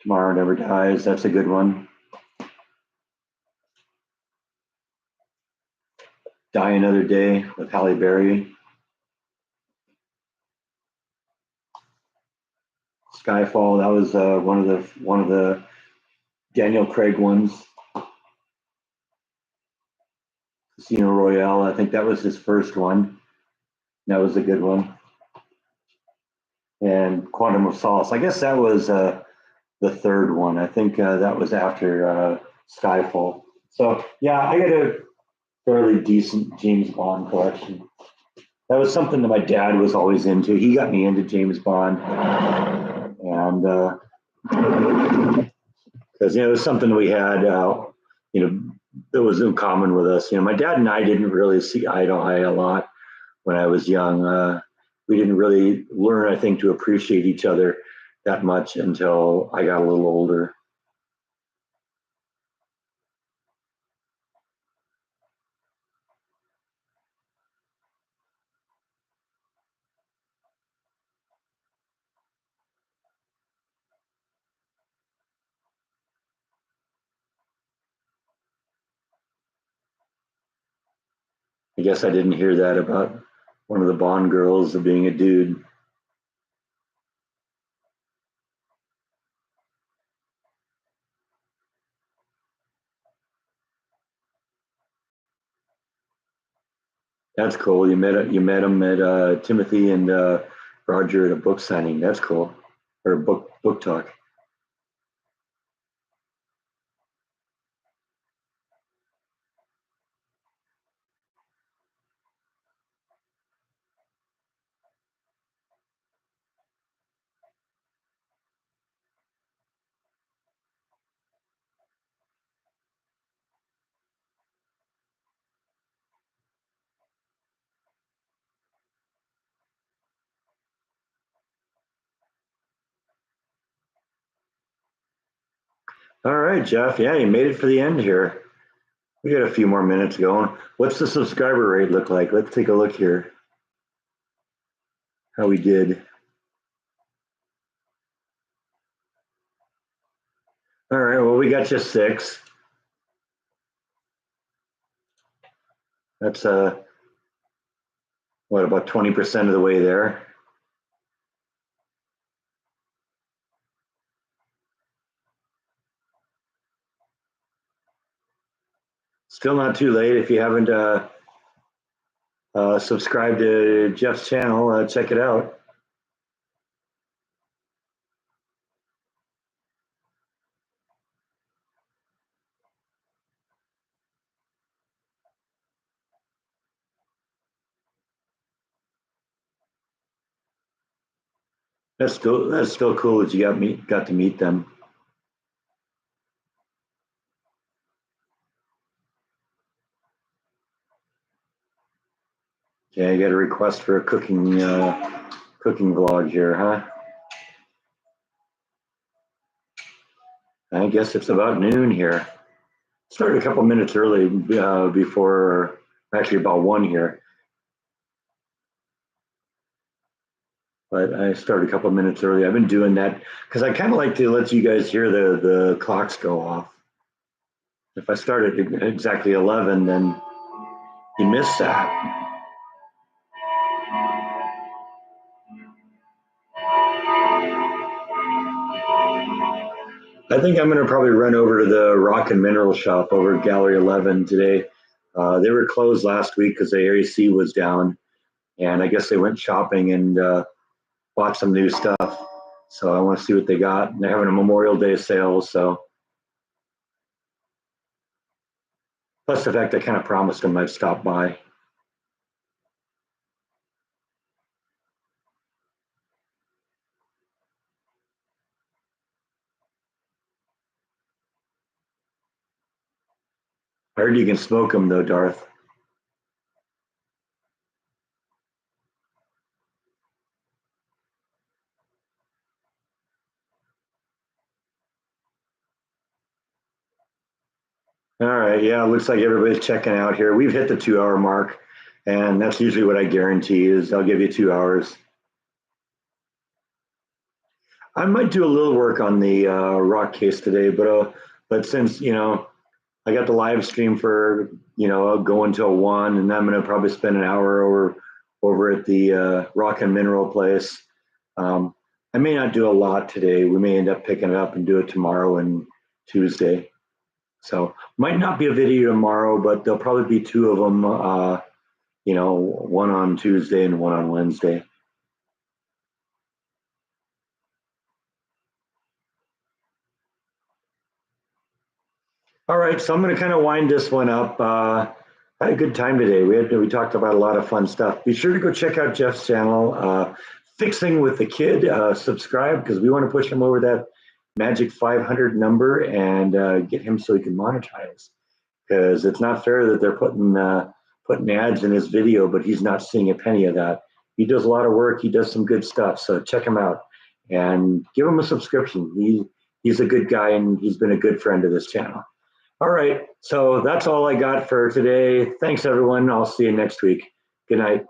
Tomorrow Never Dies, that's a good one. Die Another Day with Halle Berry. Skyfall, that was one of the Daniel Craig ones. Casino Royale, I think that was his first one. That was a good one. And Quantum of Solace, I guess that was the third one. I think that was after Skyfall. So yeah, I got a fairly decent James Bond collection. That was something that my dad was always into. He got me into James Bond, and because it was something we had, that was in common with us. My dad and I didn't really see eye to eye a lot when I was young. We didn't really learn, I think, to appreciate each other that much until I got a little older. I guess I didn't hear that about one of the Bond girls of being a dude. That's cool. You met him at Timothy and Roger at a book signing. That's cool, or book talk. All right, Jeff. Yeah, you made it for the end here. We got a few more minutes going. What's the subscriber rate look like? Let's take a look here. How we did. All right. Well, we got just 6. That's what, about 20% of the way there. Still not too late. If you haven't subscribed to Jeff's channel, check it out. That's still cool that you got to meet them. Yeah, you got a request for a cooking vlog here, huh? I guess it's about noon here. Started a couple minutes early before, actually about 1 here. But I started a couple minutes early. I've been doing that because I kind of like to let you guys hear the clocks go off. If I start at exactly 11, then you miss that. I think I'm going to probably run over to the Rock and Mineral Shop over at Gallery 11 today. They were closed last week because the AC was down, and I guess they went shopping and bought some new stuff. So I want to see what they got. And they're having a Memorial Day sale, so plus the fact I kind of promised them I'd stop by. I heard you can smoke them though, Darth. All right, yeah, looks like everybody's checking out here. We've hit the 2 hour mark, and that's usually what I guarantee is I'll give you 2 hours. I might do a little work on the rock case today, but since I got the live stream for going till 1, and I'm going to probably spend an hour over at the rock and mineral place. I may not do a lot today. We may end up picking it up and do it tomorrow and Tuesday. So might not be a video tomorrow, but there'll probably be two of them. One on Tuesday and one on Wednesday. All right, so I'm going to kind of wind this one up. I had a good time today. We talked about a lot of fun stuff. Be sure to go check out Jeff's channel, Fixing with the Kid. Subscribe because we want to push him over that magic 500 number and get him so he can monetize. Because it's not fair that they're putting ads in his video, but he's not seeing a penny of that. He does a lot of work. He does some good stuff. So check him out and give him a subscription. He's a good guy and he's been a good friend to this channel. All right. So that's all I got for today. Thanks, everyone. I'll see you next week. Good night.